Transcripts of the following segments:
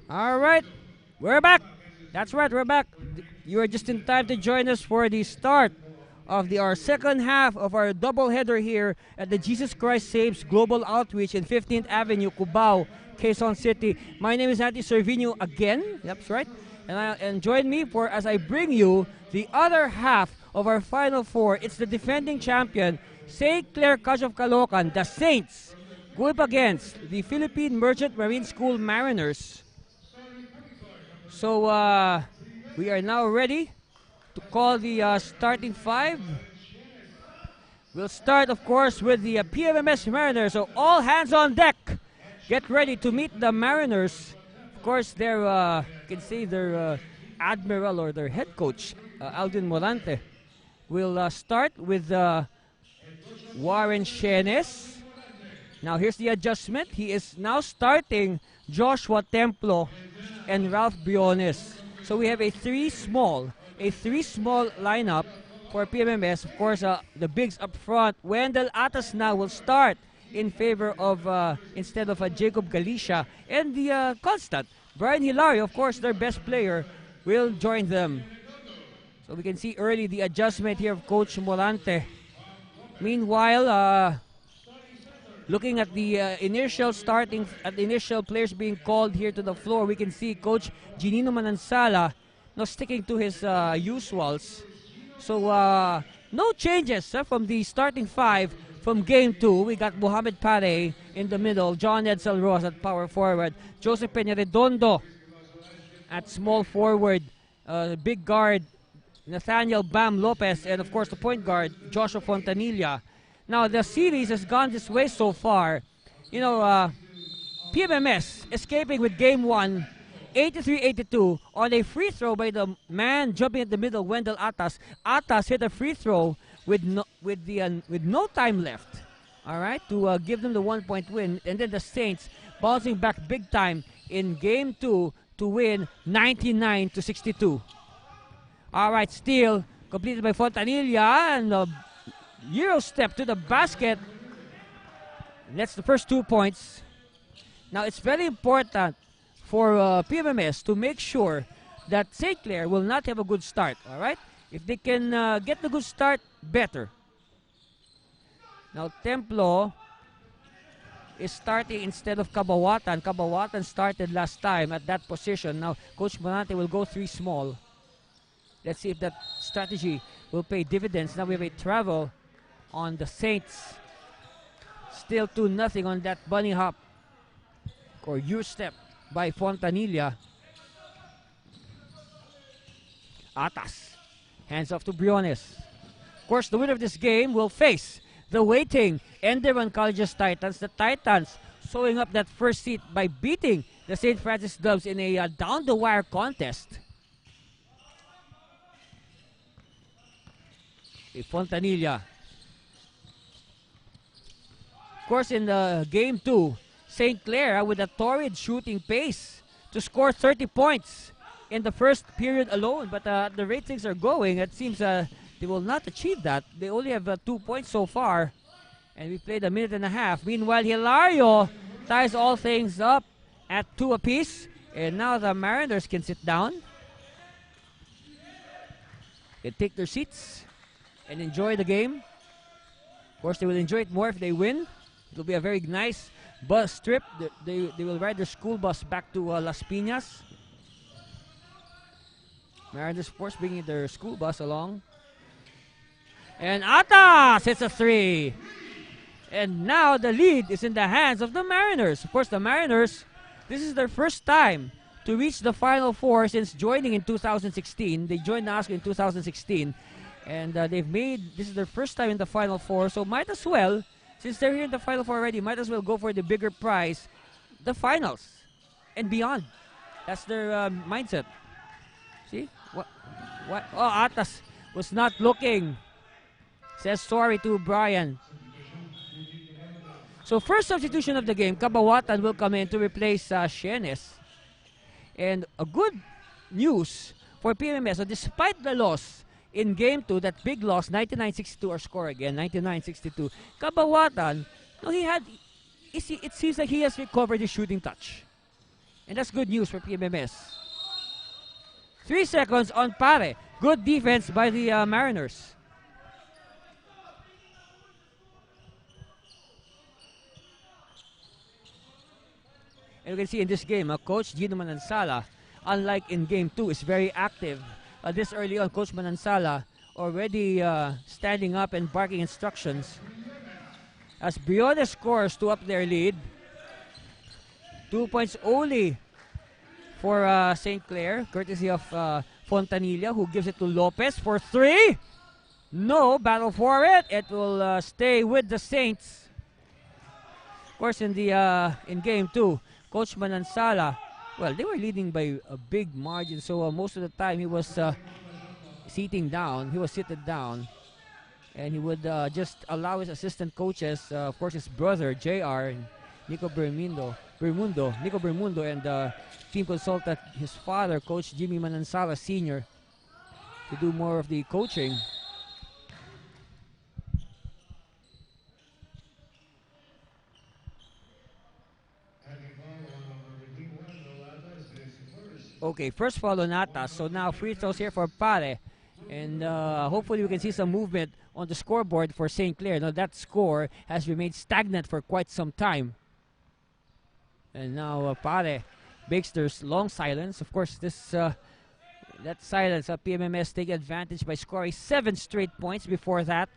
All right, we're back. That's right, we're back. You are just in time to join us for the start of our second half of our doubleheader here at the Jesus Christ Saves Global Outreach in 15th Avenue, Cubao, Quezon City. My name is Andy Servino again. That's right. And join me for as I bring you the other half of our Final Four. It's the defending champion, St. Clair College of Caloocan, the Saints, go up against the Philippine Merchant Marine School Mariners. So we are now ready to call the starting five. We'll start, of course, with the PMMS Mariners. So all hands on deck. Get ready to meet the Mariners. Of course, their you can say their admiral or their head coach, Alvin Morante, will start with Warren Shenes. Now here's the adjustment. He is now starting Joshua Templo and Ralph Briones. So we have a three small lineup for PMMS. Of course, the bigs up front. Wendell Atas now will start in favor of instead of Jacob Galicia, and the constant Brian Hilario, of course, their best player, will join them. So we can see early the adjustment here of Coach Morante. Meanwhile, looking at the initial players being called here to the floor, we can see Coach Ginino Manansala now sticking to his usuals. So no changes from the starting five from game 2. We got Mohamed Pare in the middle, John Edsel Ross at power forward, Joseph Peñaredondo at small forward, big guard Nathaniel Bam Lopez, and of course the point guard Joshua Fontanilla. Now the series has gone this way so far. You know, PMMS escaping with game 1, 83-82 on a free throw by the man jumping at the middle, Wendell Atas. Atas hit a free throw with no time left. All right, to give them the 1-point win, and then the Saints bouncing back big time in game 2 to win 99-62. All right, steal completed by Fontanilla, and Euro step to the basket. That's the first 2 points. Now it's very important for PMMS to make sure that St. Clair will not have a good start. All right, if they can get the good start, better. Now Templo is starting instead of Cabawatan. Cabawatan started last time at that position. Now Coach Morante will go 3 small. Let's see if that strategy will pay dividends. Now we have a travel on the Saints. Still 2-0 on that bunny hop or U-step by Fontanilla. Atas hands off to Briones. Of course, the winner of this game will face the waiting Enderun College's Titans. The Titans sewing up that first seat by beating the St. Francis Doves in a down-the-wire contest. Fontanilla. Of course, in the game 2, St. Clair with a torrid shooting pace to score 30 points in the first period alone. But the ratings are going. It seems they will not achieve that. They only have 2 points so far. And we played a minute and a half. Meanwhile, Hilario ties all things up at 2 apiece. And now the Mariners can sit down and take their seats and enjoy the game. Of course, they will enjoy it more if they win. It will be a very nice bus trip. They will ride their school bus back to Las Piñas. Mariners, of course, bringing their school bus along. And Atas hits a 3. And now the lead is in the hands of the Mariners. Of course, the Mariners, this is their first time to reach the Final Four since joining in 2016. They joined NASCO in 2016. And this is their first time in the Final Four. So might as well, since they're here in the Final Four already, might as well go for the bigger prize, the finals and beyond. That's their mindset. See? What? Oh, Atas was not looking. Says sorry to Brian. So first substitution of the game, Cabawatan will come in to replace Shenes. And a good news for PMMS. So despite the loss in game 2, that big loss, 99-62 our score again, 99-62. Cabawatan, no, it seems like he has recovered his shooting touch. And that's good news for PMMS. 3 seconds on Pare. Good defense by the Mariners. And you can see in this game, Coach Gino Manansala, unlike in Game 2, is very active. This early on, Coach Manansala already standing up and barking instructions. As Briones scores to up their lead. 2 points only for St. Clair, courtesy of Fontanilla, who gives it to Lopez for 3. No, battle for it. It will stay with the Saints. Of course, in Game 2, Coach Manansala, well, they were leading by a big margin, so most of the time he was sitting down. He was seated down, and he would just allow his assistant coaches, of course, his brother JR, Nico Bermundo, and team consultant, his father, Coach Jimmy Manansala Sr., to do more of the coaching. Okay, first foul on Atas. So now free throws here for Pare. And hopefully we can see some movement on the scoreboard for St. Clair. Now that score has remained stagnant for quite some time. And now Pare breaks their long silence. Of course, that silence, PMMS take advantage by scoring 7 straight points before that.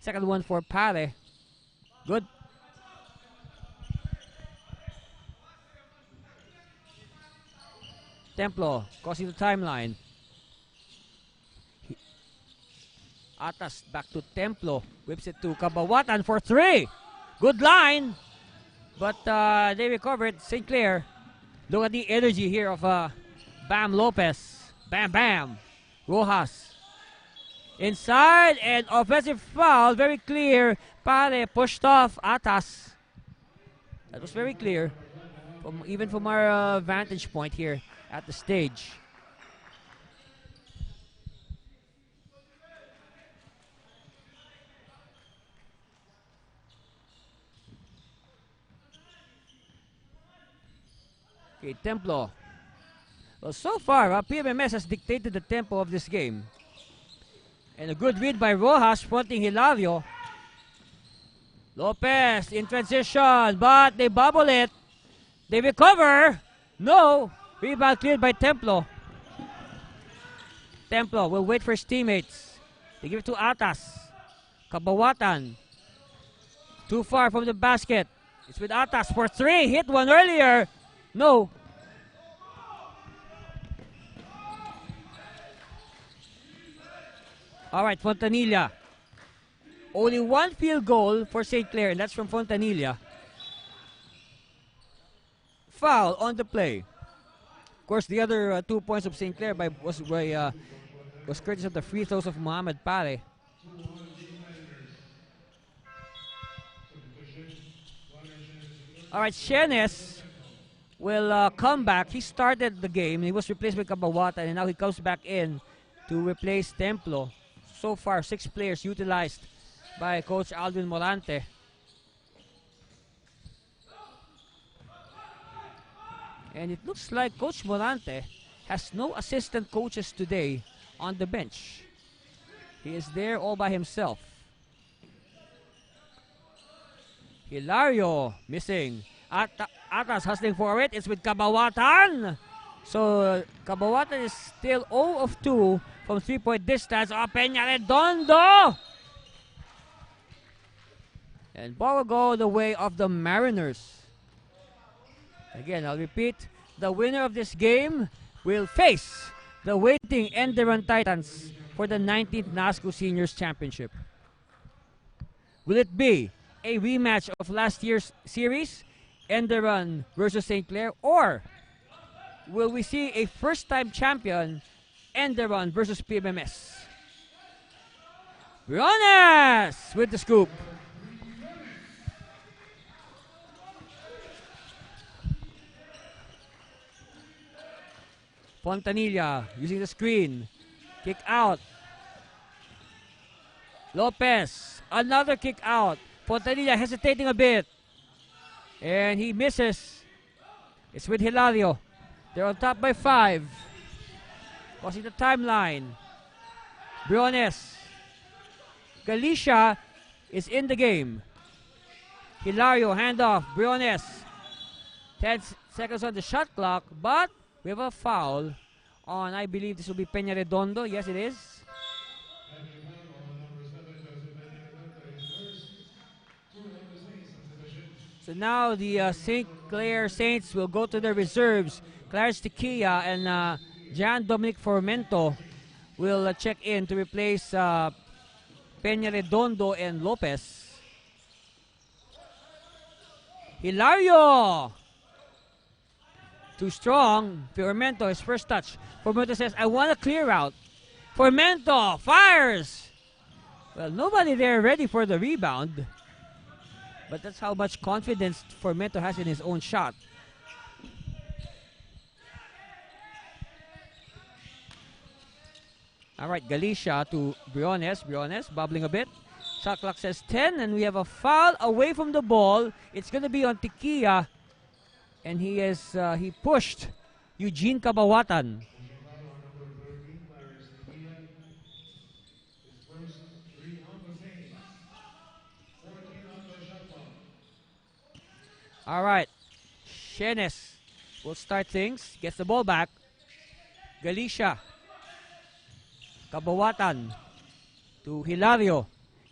Second one for Pare. Good. Templo crossing the timeline. Atas back to Templo. Whips it to Kabawatan for 3. Good line. But they recovered. St. Clair. Look at the energy here of Bam Lopez. Bam Bam. Rojas. Inside and offensive foul. Very clear. Pare pushed off Atas. That was very clear. Even from our vantage point here at the stage. Okay, Templo. Well, so far, PMMS has dictated the tempo of this game. And a good read by Rojas fronting Hilario. Lopez in transition, but they bubble it. They recover. No. Rebound cleared by Templo. Templo will wait for his teammates. They give it to Atas. Kabawatan. Too far from the basket. It's with Atas for 3. Hit one earlier. No. All right, Fontanilla. Only one field goal for St. Clair, and that's from Fontanilla. Foul on the play. Of course, the other 2 points of St. Clair was courtesy of the free throws of Mohamed Pare. All right, Shenes will come back. He started the game. He was replaced by Kabawatan, and now he comes back in to replace Templo. So far, 6 players utilized by Coach Alvin Morante. And it looks like Coach Morante has no assistant coaches today on the bench. He is there all by himself. Hilario missing. Atas hustling for it. It's with Kabawatan. So Kabawatan is still 0 of 2 from 3-point distance. Peña Redondo. And ball will go the way of the Mariners. Again, I'll repeat, the winner of this game will face the waiting Enderon Titans for the 19th NASCO Seniors Championship. Will it be a rematch of last year's series, Enderon versus St. Clair, or will we see a first-time champion, Enderon versus PMMS? Briones with the scoop. Fontanilla using the screen. Kick out. Lopez. Another kick out. Fontanilla hesitating a bit. And he misses. It's with Hilario. They're on top by 5. Crossing the timeline. Briones. Galicia is in the game. Hilario, handoff. Briones. 10 seconds on the shot clock, but we have a foul on, I believe this will be Peña Redondo. Yes, it is. So now the St. Clair Saints will go to their reserves. Clarence Tequia and Jan Dominic Formento will check in to replace Peña Redondo and Lopez. Hilario! Too strong. Formento, his first touch. Formento says, I want a clear out. Formento fires! Well, nobody there ready for the rebound. But that's how much confidence Formento has in his own shot. Alright, Galicia to Briones. Briones bubbling a bit. Shot clock says 10, and we have a foul away from the ball. It's going to be on Tequia. And he pushed Eugene Cabawatan. All right, Shenes will start things. Gets the ball back. Galicia. Cabawatan to Hilario.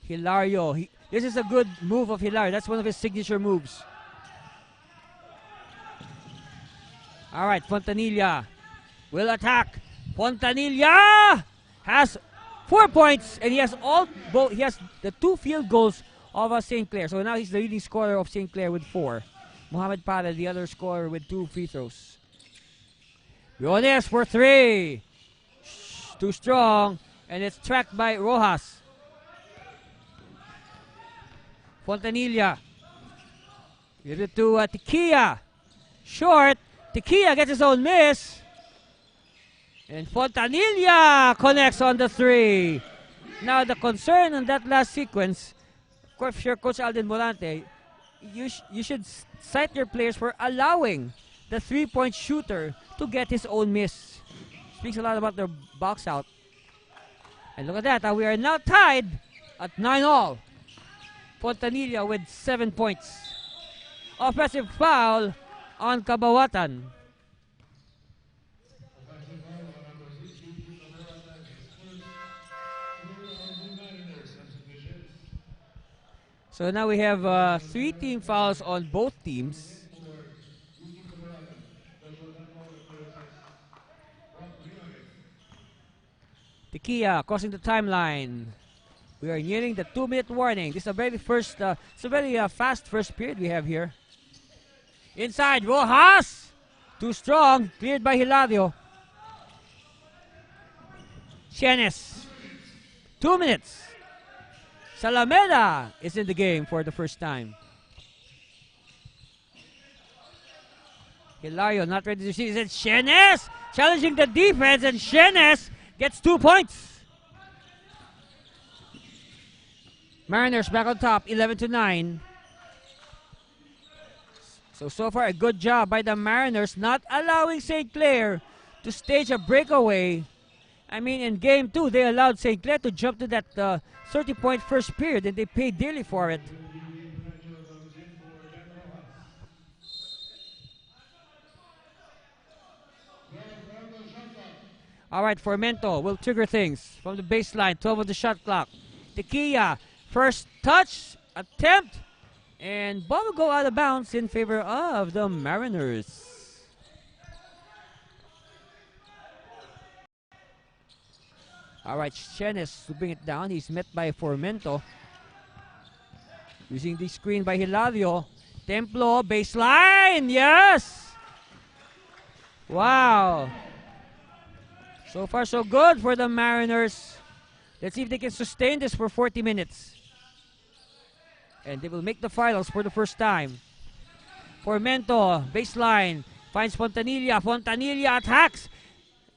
Hilario. This is a good move of Hilario. That's one of his signature moves. All right, Fontanilla will attack. Fontanilla has 4 points, and he has the 2 field goals of St. Clair. So now he's the leading scorer of St. Clair with 4. Mohamed Para, the other scorer, with 2 free throws. Briones for 3. Too strong, and it's tracked by Rojas. Fontanilla. Give it to Tequia. Short. Tequia gets his own miss. And Fontanilla connects on the 3. Now the concern on that last sequence, of course, if you're Coach Alden Morante, you should cite your players for allowing the 3-point shooter to get his own miss. Speaks a lot about their box out. And look at that, we are now tied at 9-all. Fontanilla with 7 points. Offensive foul on Cabawatan. So now we have 3 team fouls on both teams. Tequia crossing the timeline. We are nearing the 2-minute warning. This is a very fast first period we have here. Inside, Rojas! Too strong, cleared by Hilario. Shenes. 2 minutes. Salameda is in the game for the first time. Hilario not ready to see. It's Shenes challenging the defense, and Shenes gets 2 points. Mariners back on top, 11-9. So far a good job by the Mariners not allowing St. Clair to stage a breakaway. I mean, in game 2, they allowed St. Clair to jump to that 30-point first period, and they paid dearly for it. All right, Formento will trigger things from the baseline, 12 of the shot clock. Tequia, first touch, attempt, and ball will go out of bounds in favor of the Mariners. All right, Shenes to bring it down. He's met by Formento. Using the screen by Hilario. Templo, baseline, yes! Wow. So far, so good for the Mariners. Let's see if they can sustain this for 40 minutes. And they will make the finals for the first time. Formento, baseline, finds Fontanilla. Fontanilla attacks.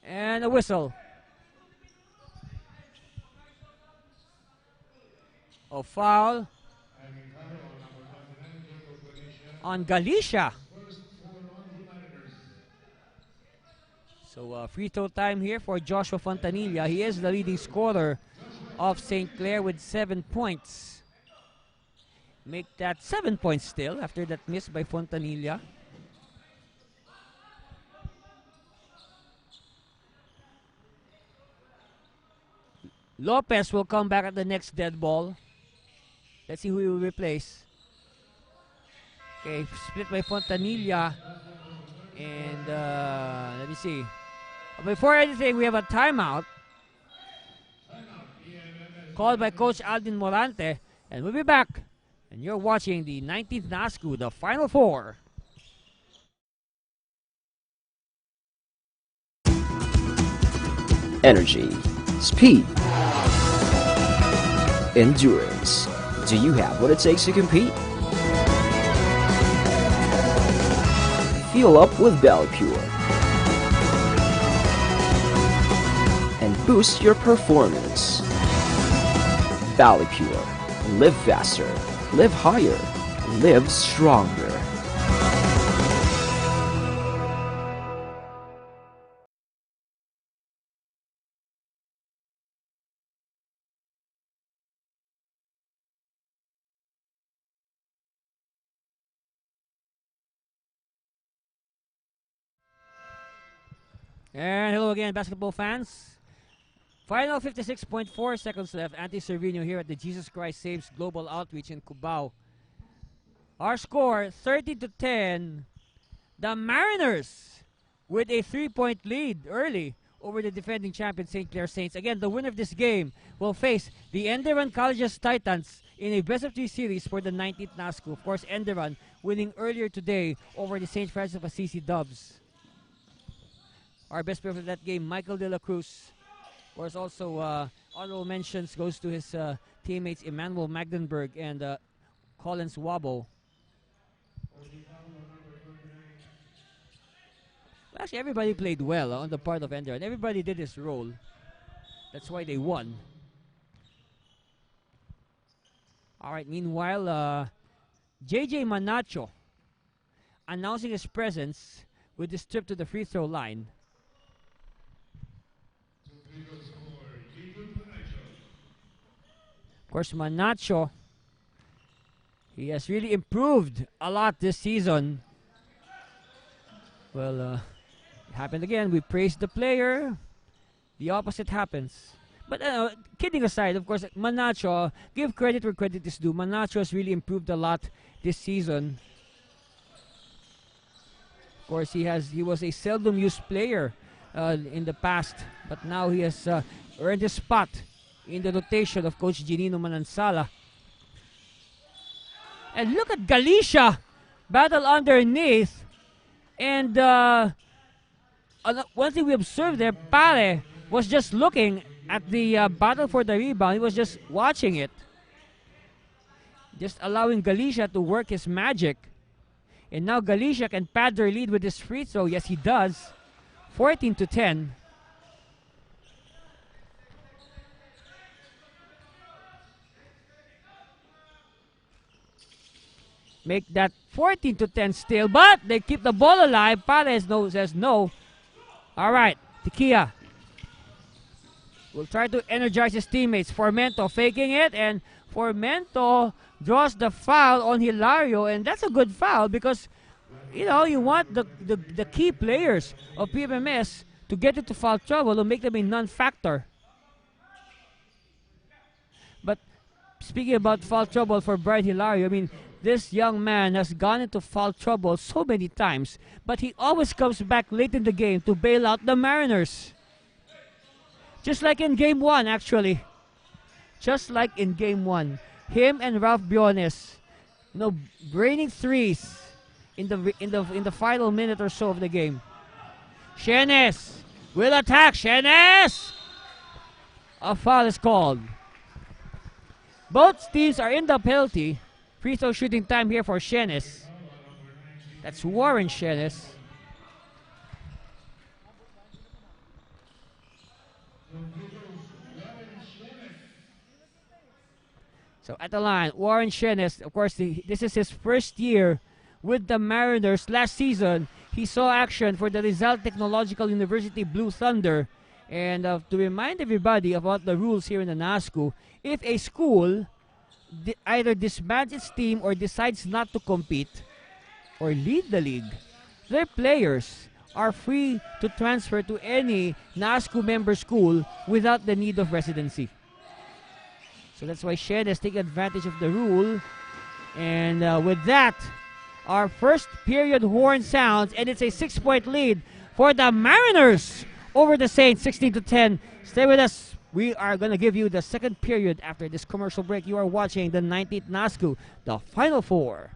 And a whistle. A foul on Galicia. So free throw time here for Joshua Fontanilla. He is the leading scorer of St. Clair with 7 points. Make that 7 points still after that miss by Fontanilla. Lopez will come back at the next dead ball. Let's see who he will replace. Okay, split by Fontanilla. And let me see. Before anything, we have a timeout called by Coach Aldin Morante. And we'll be back. And you're watching the 19th NASCU, the Final Four. Energy, speed, endurance. Do you have what it takes to compete? Fuel up with Valley Pure and boost your performance. Valley Pure. Live faster, live higher, live stronger. And hello again, basketball fans. Final 56.4 seconds left. Anthony Cervino here at the Jesus Christ Saves Global Outreach in Cubao. Our score, 30-10. The Mariners with a 3-point lead early over the defending champion St. Clair Saints. Again, the winner of this game will face the Enderan Colleges Titans in a best-of-3 series for the 19th NASCU. Of course, Enderan winning earlier today over the St. Francis of Assisi Dubs. Our best player for that game, Michael De La Cruz. Of course, also honorable mentions goes to his teammates Emmanuel Magdenberg and Collins Wabo. Actually, everybody played well on the part of Enderan. Everybody did his role. That's why they won. All right, meanwhile, JJ Manacho announcing his presence with this trip to the free throw line. Of course, Manacho, he has really improved a lot this season. Well, it happened again. We praised the player. The opposite happens. But kidding aside, of course, Manacho, give credit where credit is due. Manacho has really improved a lot this season. Of course, he was a seldom used player in the past, but now he has earned his spot in the rotation of Coach Ginino Manansala. And look at Galicia battle underneath. And one thing we observed there, Pare was just looking at the battle for the rebound. He was just watching it. Just allowing Galicia to work his magic. And now Galicia can pad their lead with his free throw. Yes, he does. 14-10. Make that 14-10 still, but they keep the ball alive. Pares says no. All right, Tikia will try to energize his teammates. Formento faking it, and Formento draws the foul on Hilario, and that's a good foul because, you know, you want the key players of PMMS to get into foul trouble or make them a non-factor. But speaking about foul trouble for Brian Hilario, I mean, this young man has gone into foul trouble so many times, but he always comes back late in the game to bail out the Mariners. Just like in Game 1, actually. Just like in Game 1. Him and Ralph Briones, you know, raining threes in the final minute or so of the game. Shenes will attack. Shenes! A foul is called. Both teams are in the penalty. Free throw shooting time here for Shenes. That's Warren Shenes. So at the line, Warren Shenes, of course, this is his first year with the Mariners. Last season, he saw action for the Rizal Technological University Blue Thunder. And to remind everybody about the rules here in the NASCU, if a school either disbands its team or decides not to compete or leave the league, their players are free to transfer to any NASCU member school without the need of residency. So that's why Shen has taken advantage of the rule. And with that, our first period horn sounds, and it's a 6-point lead for the Mariners over the Saints, 16-10. Stay with us. We are going to give you the second period after this commercial break. You are watching the 19th NASCU, the Final Four.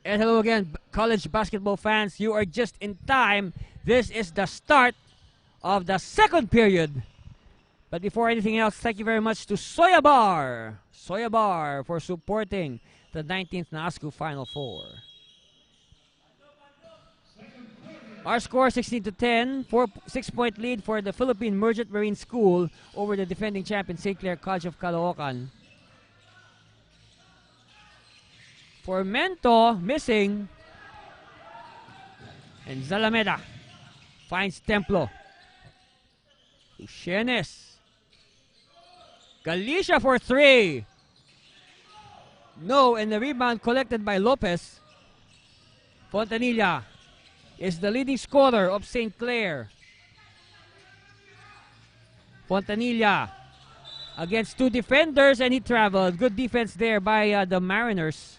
And hello again, college basketball fans. You are just in time. This is the start of the second period. But before anything else, thank you very much to Soya Bar for supporting the 19th NASCU Final Four. Our score 16-10, 6-point lead for the Philippine Merchant Marine School over the defending champion St. Clair College of Caloocan. For Mento, missing. And Zalameda finds Templo. Ushienes. Galicia for 3. No, and the rebound collected by Lopez. Fontanilla is the leading scorer of St. Clair. Fontanilla against 2 defenders, and he traveled. Good defense there by the Mariners.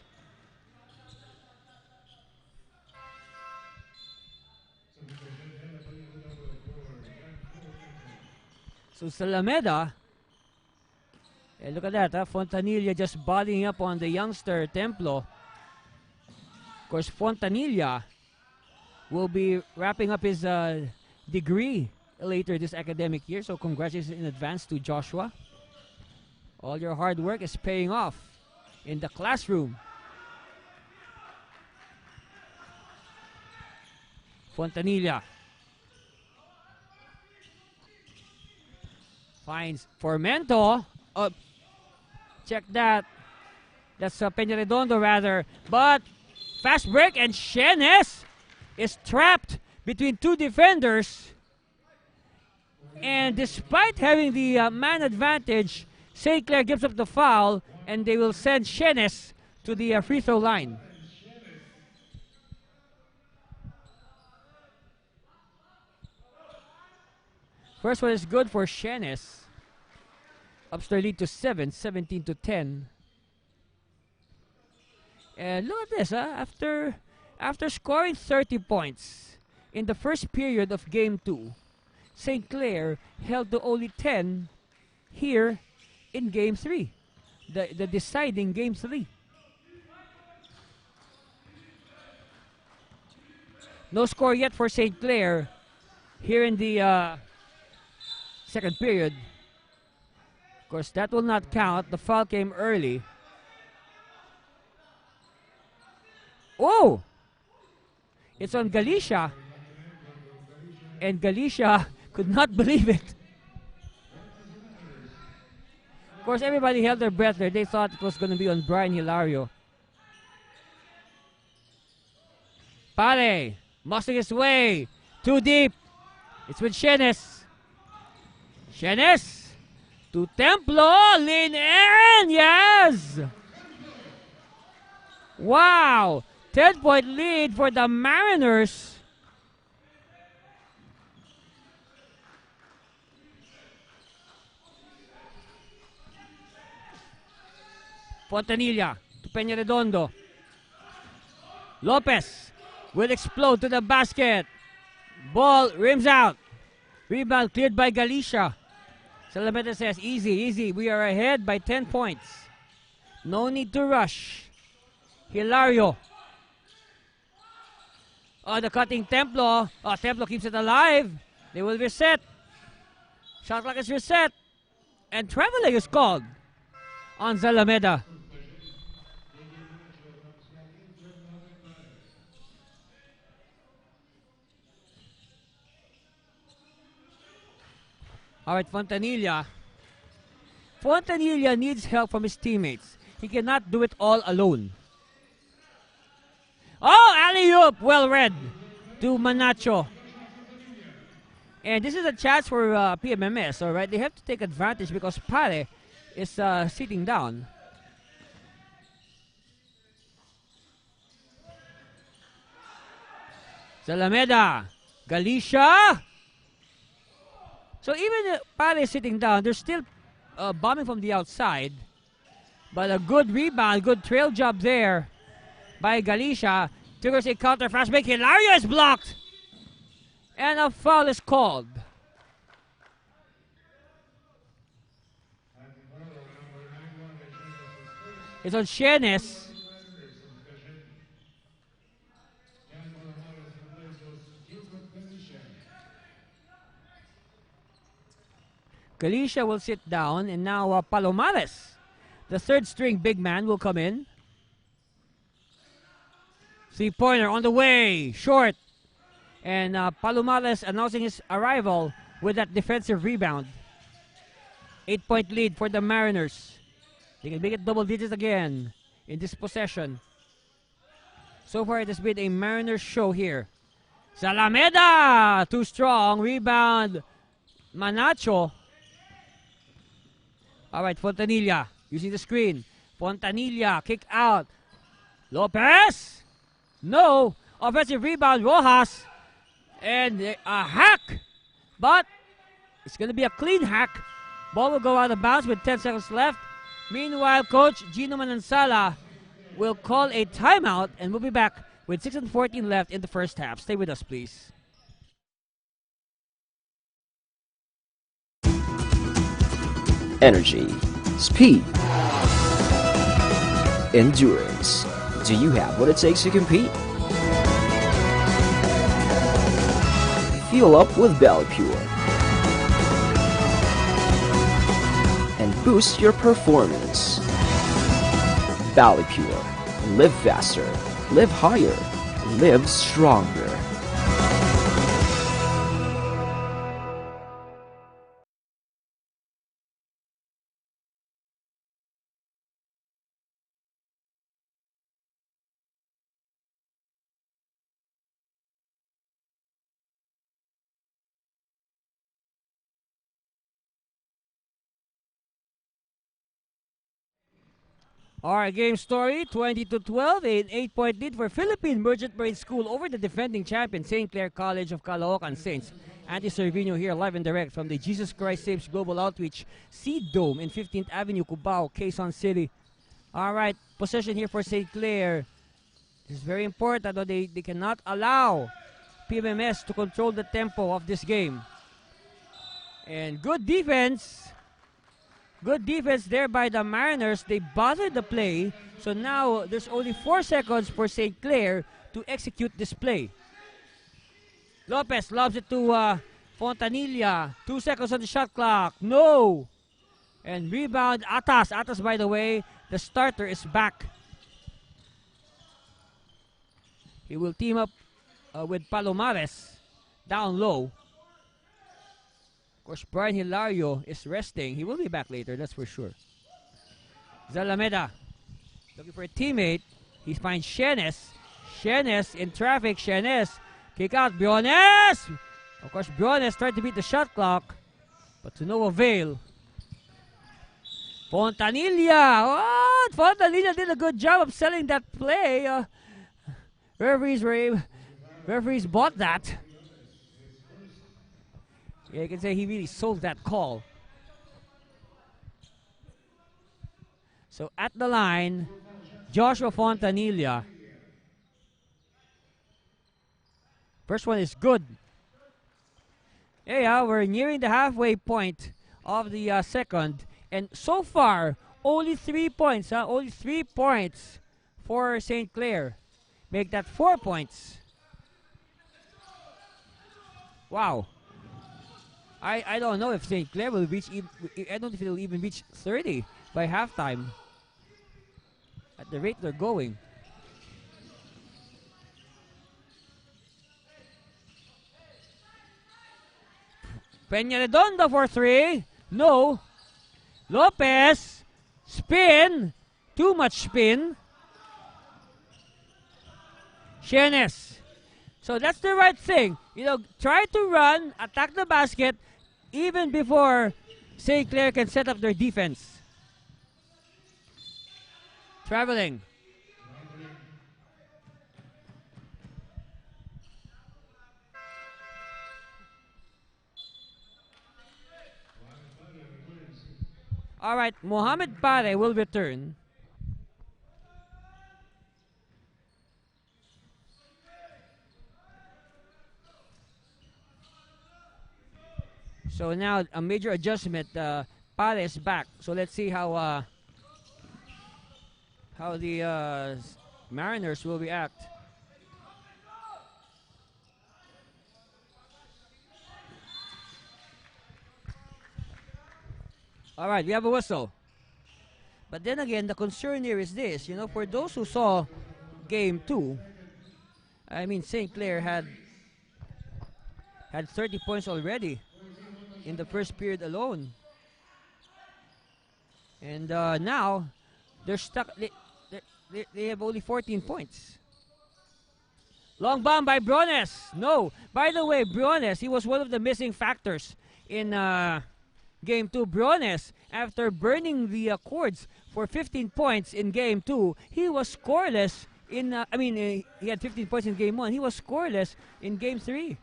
So Salameda, and look at that, Fontanilla just bodying up on the youngster Templo. Of course, Fontanilla will be wrapping up his degree later this academic year, so congratulations in advance to Joshua. All your hard work is paying off in the classroom. Fontanilla finds Formento. Check that. That's Peñaredondo rather. But fast break, and Shenes is trapped between 2 defenders. And despite having the man advantage, St. Clair gives up the foul, and they will send Shenes to the free throw line. First one is good for Shenes. Ups their lead to 7, 17-10. And look at this, after scoring 30 points in the first period of Game 2, St. Clair held to only 10 here in Game 3, the deciding Game 3. No score yet for St. Clair here in the second period. Of course, that will not count. The foul came early. Oh! It's on Galicia. And Galicia could not believe it. Of course, everybody held their breath there. They thought it was going to be on Brian Hilario. Pare, muscling his way. Too deep. It's with Shenes. Shenes to Templo. Lean in. Yes. Wow. 10-point lead for the Mariners. Fontanilla to Peñaredondo. Lopez will explode to the basket. Ball rims out. Rebound cleared by Galicia. Salameda says, easy, easy. We are ahead by 10 points. No need to rush. Hilario. Oh, the cutting Templo. Oh, Templo keeps it alive. They will reset. Shot clock is reset. And traveling is called on Zalameda. All right, Fontanilla. Fontanilla needs help from his teammates. He cannot do it all alone. Oh, alley-oop! Well read to Manacho. And this is a chance for PMMS, all right? They have to take advantage because Pare is sitting down. Zalameda. Galicia. So even Pare is sitting down, they're still bombing from the outside. But a good rebound, good trail job there by Galicia. Triggers a counter fast break. Hilario is blocked. And a foul is called. It's on Shenes. Galicia will sit down, and now Palomares, the third string big man, will come in. Three-pointer on the way, short. And Palomares announcing his arrival with that defensive rebound. 8-point lead for the Mariners. They can make it double digits again in this possession. So far, it has been a Mariners show here. Zalameda, too strong. Rebound, Manacho. All right, Fontanilla using the screen. Fontanilla, kick out. Lopez. No. Offensive rebound, Rojas. And a hack. But it's going to be a clean hack. Ball will go out of bounds with 10 seconds left. Meanwhile, Coach Gino Manansala will call a timeout, and we'll be back with 6:14 left in the first half. Stay with us, please. Energy, speed, endurance. Do you have what it takes to compete? Fuel up with Pure and boost your performance. Pure. Live faster, live higher, live stronger. Our game story, 20-12, an 8-point lead for Philippine Merchant Marine School over the defending champion St. Clair College of Caloocan Saints. Andy Cervino here live and direct from the Jesus Christ Saves Global Outreach Seed Dome in 15th Avenue, Cubao, Quezon City. All right, possession here for St. Clair. This is very important. They cannot allow PMMS to control the tempo of this game. And good defense. Good defense there by the Mariners. They bothered the play. So now there's only 4 seconds for St. Clair to execute this play. Lopez lobs it to Fontanilla. 2 seconds on the shot clock. No. And rebound, Atas. Atas, by the way, the starter is back. He will team up with Palomares down low. Of course, Brian Hilario is resting. He will be back later, that's for sure. Zalameda looking for a teammate. He finds Shenes. Shenes in traffic. Shenes. Kick out. Briones. Of course, Briones tried to beat the shot clock, but to no avail. Fontanilla. What? Fontanilla did a good job of selling that play. Referees bought that. Yeah, you can say he really sold that call. So at the line, Joshua Fontanilla. First one is good. Yeah, we're nearing the halfway point of the second. And so far, only 3 points. Only 3 points for St. Clair. Make that 4 points. Wow. I don't know if St. Clair will reach. I don't know if it will even reach 30 by halftime. At the rate they're going. Peña Redondo for 3. No. Lopez. Spin. Too much spin. Shenes. So that's the right thing. Try to run, attack the basket, even before St. Clair can set up their defense. Traveling. All right, Mohamed Pare will return. So now a major adjustment. Pare is back. So let's see how the Mariners will react. All right, we have a whistle. But then again, the concern here is this. For those who saw Game 2, I mean, St. Clair had 30 points already in the first period alone. And now, they're stuck. They have only 14 points. Long bomb by Briones. No. By the way, Briones, he was one of the missing factors in Game 2. Briones, after burning the cords for 15 points in Game 2, he was scoreless in, he had 15 points in Game 1. He was scoreless in Game 3.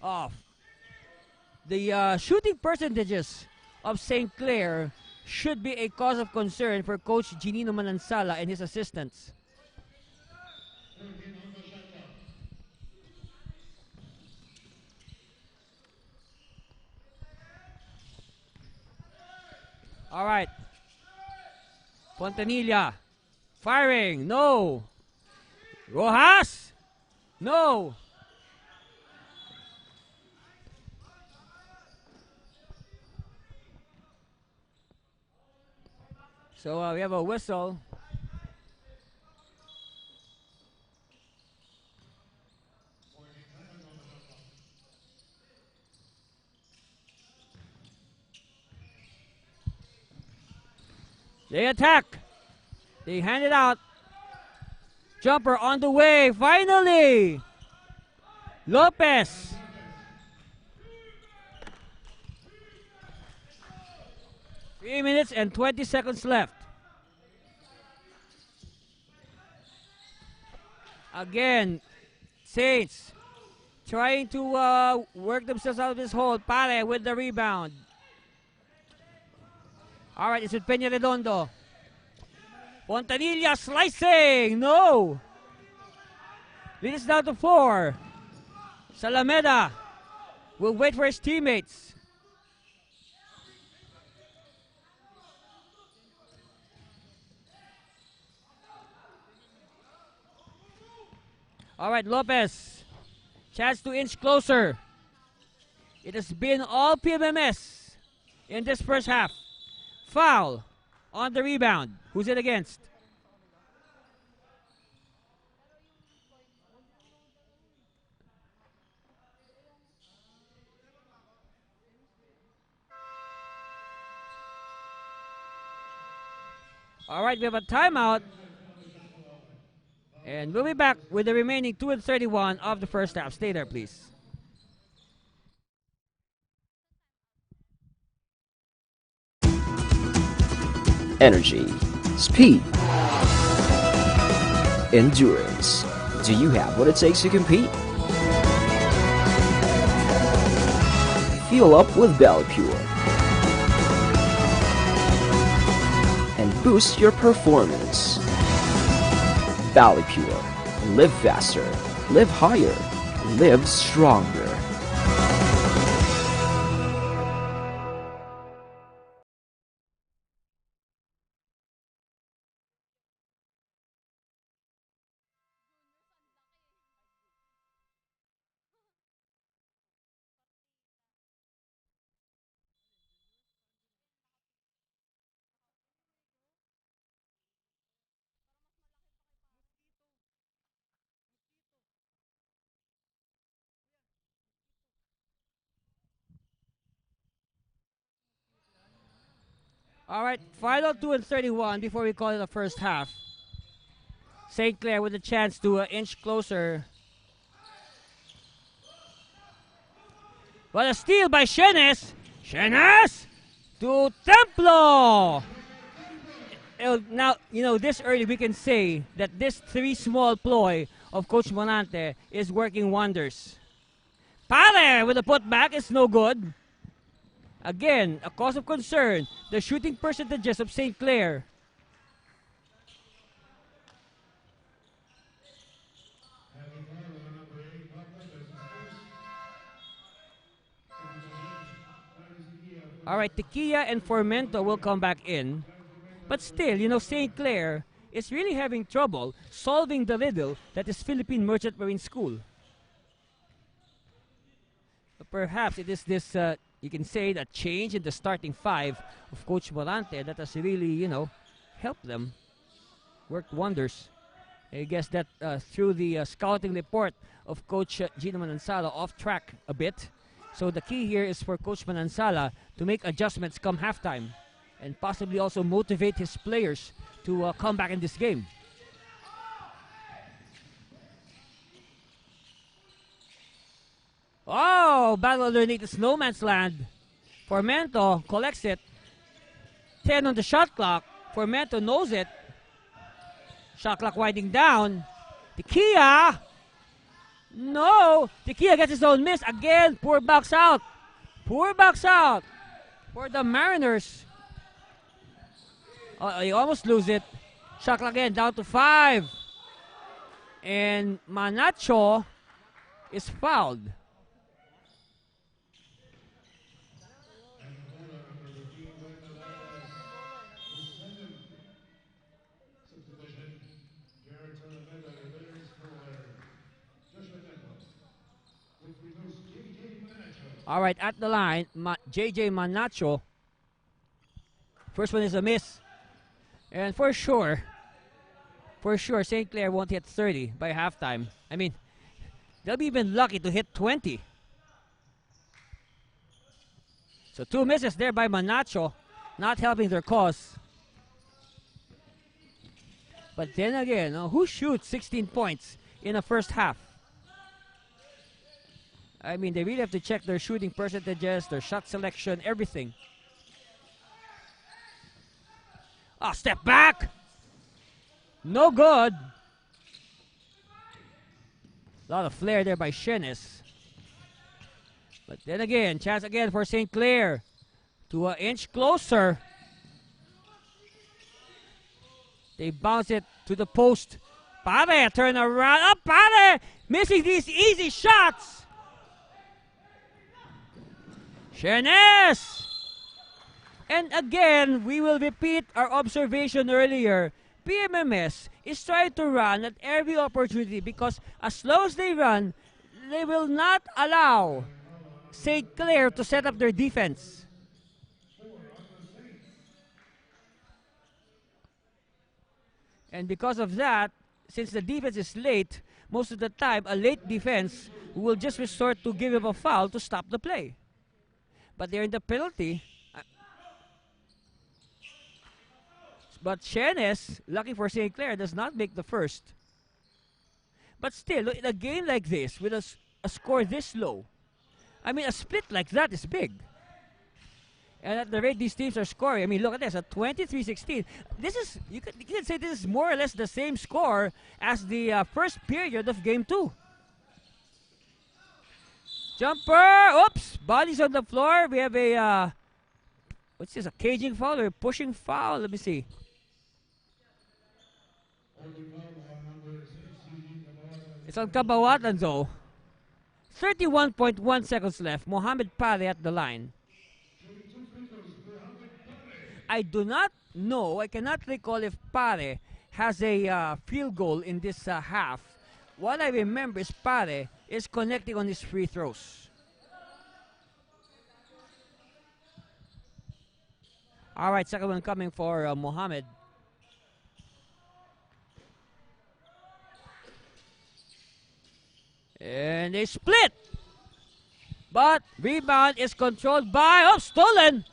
Off. The shooting percentages of St. Clair should be a cause of concern for Coach Ginino Manansala and his assistants. All right. Fontanilla. Firing. No. Rojas. No. So we have a whistle. They attack. They hand it out. Jumper on the way. Finally. Lopez. Three minutes and 20 seconds left. Again, Saints trying to work themselves out of this hole. Pare with the rebound. All right, it's with Peña Redondo. Fontanilla slicing. No. Lead is down to 4. Salameda will wait for his teammates. All right, Lopez. Chance to inch closer. It has been all PMMS in this first half. Foul on the rebound. Who's it against? All right, we have a timeout. And we'll be back with the remaining 2:31 of the first half. Stay there, please. Energy, speed, endurance. Do you have what it takes to compete? Fuel up with Bellpure. And boost your performance. Valley Pure. Live faster, live higher, live stronger. All right, final 2 and 31 before we call it the first half. St. Clair with a chance to inch closer. But a steal by Shenes. Shenes to Templo. Now, this early we can say that this three small ploy of Coach Monante is working wonders. Pare with a putback is no good. Again, a cause of concern, the shooting percentages of St. Clair. All right, Tequila and Formento will come back in. But still, St. Clair is really having trouble solving the riddle that is Philippine Merchant Marine School. Perhaps it is this, you can say, that change in the starting five of Coach Morante that has really, helped them work wonders. I guess that through the scouting report of Coach Gino Manansala off track a bit. So the key here is for Coach Manansala to make adjustments come halftime and possibly also motivate his players to come back in this game. Oh, battle underneath the snowman's land. Formento collects it. 10 on the shot clock. Formento knows it. Shot clock winding down. Tequila. No. Tequila gets his own miss. Again, poor box out. Poor box out for the Mariners. Oh, you almost lose it. Shot clock again down to 5. And Manacho is fouled. All right, at the line, JJ Manacho. First one is a miss. And for sure, St. Clair won't hit 30 by halftime. I mean, they'll be even lucky to hit 20. So 2 misses there by Manacho, not helping their cause. But then again, who shoots 16 points in the first half? I mean, they really have to check their shooting percentages, their shot selection, everything. Step back! No good. A lot of flair there by Shenes. But then again, chance again for St. Clair to an inch closer. They bounce it to the post. Pare, turn around. Pare! Missing these easy shots. Shenes! And again, we will repeat our observation earlier. PMMS is trying to run at every opportunity because as slow as they run, they will not allow St. Clair to set up their defense. And because of that, since the defense is late, most of the time a late defense will just resort to give him a foul to stop the play. But they're in the penalty. But Shenes, lucky for St. Clair, does not make the first. But still, in a game like this, with a score this low, I mean, a split like that is big. And at the rate these teams are scoring, I mean, look at this, at 23-16. This is, you can say this is more or less the same score as the first period of Game 2. Jumper! Oops! Bodies on the floor. We have a, what's this, a caging foul or a pushing foul? Let me see. It's on Kabawatan though. 31.1 seconds left. Mohamed Pare at the line. I do not know, I cannot recall if Pare has a field goal in this half. What I remember is Pare is connecting on his free throws. Alright, second one coming for Mohamed. And they split. But rebound is controlled by, oh, stolen.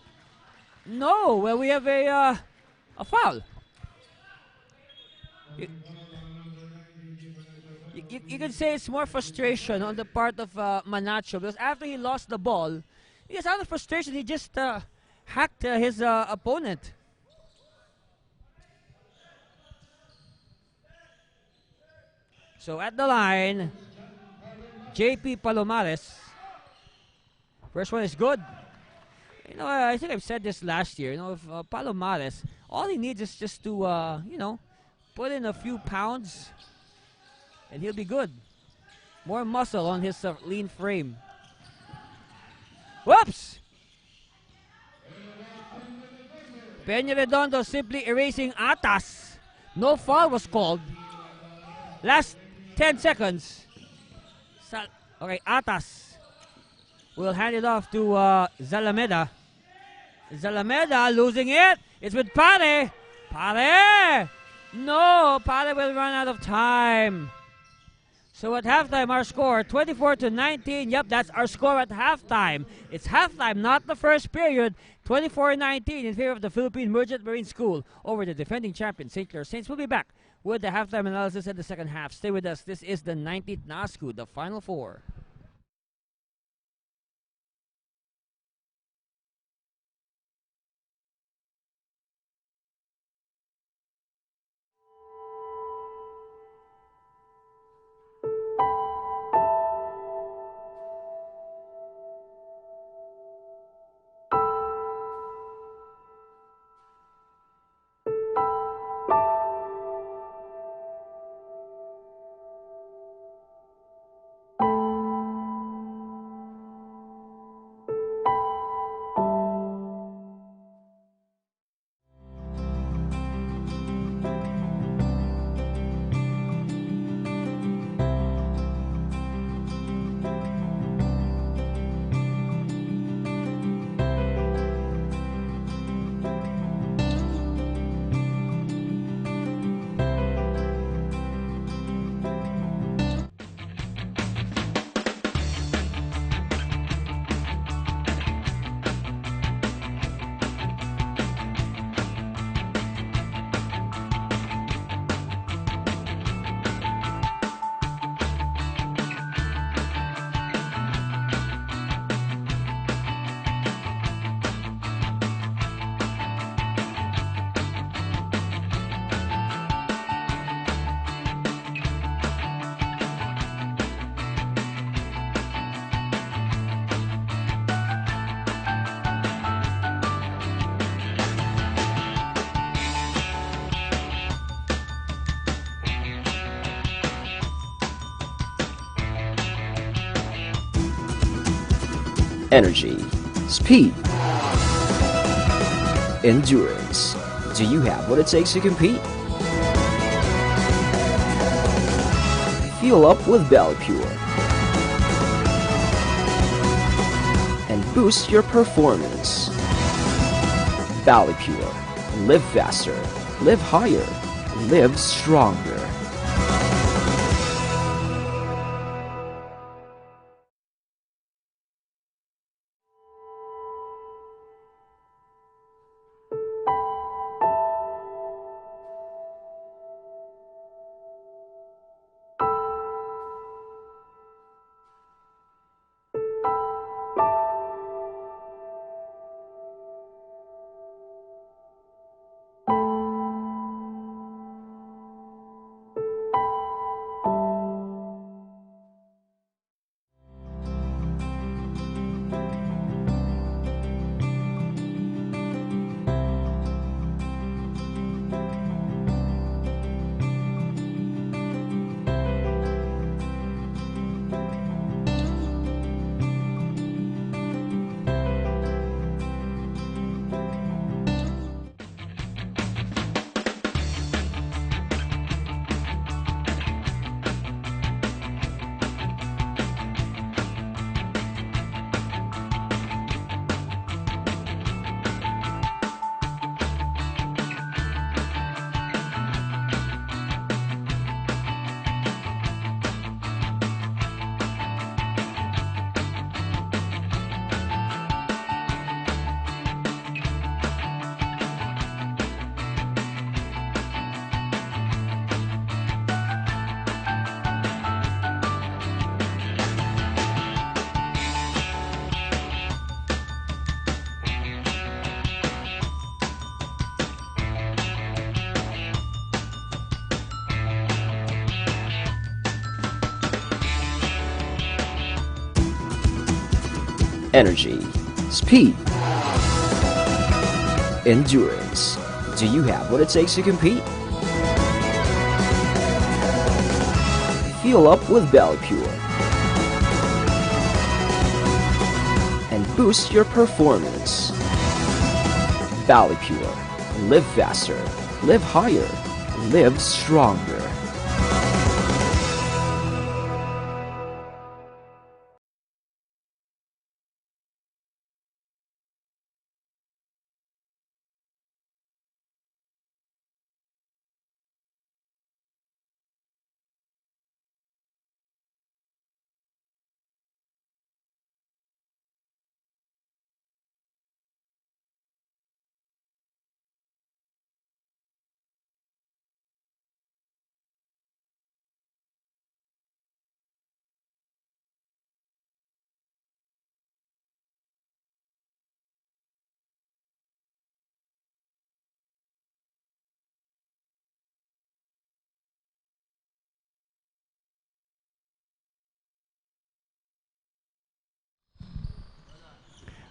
No, well, we have a foul. You can say it's more frustration on the part of Manacho, because after he lost the ball, because out of frustration, he just hacked his opponent. So at the line, JP Palomares. First one is good. You know, I think I've said this last year. You know, if Palomares, all he needs is just to, you know, put in a few pounds, and he'll be good. More muscle on his lean frame. Whoops! Peña Redondo simply erasing Atas. No foul was called. Last 10 seconds. Okay, Atas will hand it off to Zalameda. Zalameda losing it. It's with Pare. Pare! No, Pare will run out of time. So at halftime, our score, 24-19. Yep, that's our score at halftime. It's halftime, not the first period. 24-19 in favor of the Philippine Merchant Marine School over the defending champion, St. Clair Saints. We'll be back with the halftime analysis in the second half. Stay with us. This is the 19th NASCU, the Final Four. Energy, speed, endurance. Do you have what it takes to compete? Fuel up with Valley Pure and boost your performance. Valley Pure. Live faster, live higher, live stronger. Energy, speed, endurance. Do you have what it takes to compete? Fuel up with Pure and boost your performance. Pure. Live faster, live higher, live stronger.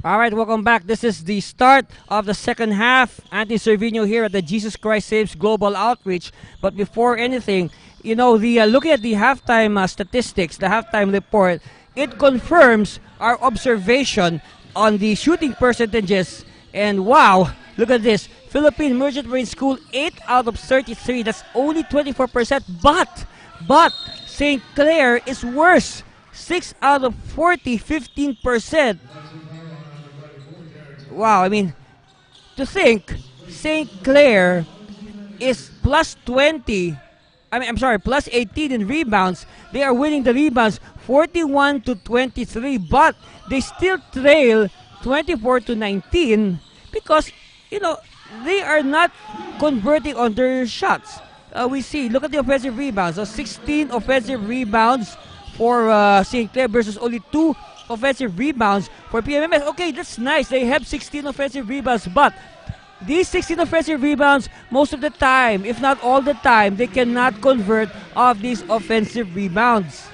All right, welcome back. This is the start of the second half. Anthony Cervino here at the Jesus Christ Saves Global Outreach. But before anything, looking at the halftime statistics, the halftime report, it confirms our observation on the shooting percentages. And wow, look at this. Philippine Merchant Marine School, 8 out of 33. That's only 24%. But St. Clair is worse. 6 out of 40, 15%. Wow, I mean, to think St. Clair is plus 20, plus 18 in rebounds. They are winning the rebounds 41 to 23, but they still trail 24 to 19 because, they are not converting on their shots. We see, look at the offensive rebounds. So 16 offensive rebounds for St. Clair versus only 2 offensive rebounds for PMMS. Okay, that's nice. They have 16 offensive rebounds, but these 16 offensive rebounds, most of the time, if not all the time, they cannot convert off these offensive rebounds.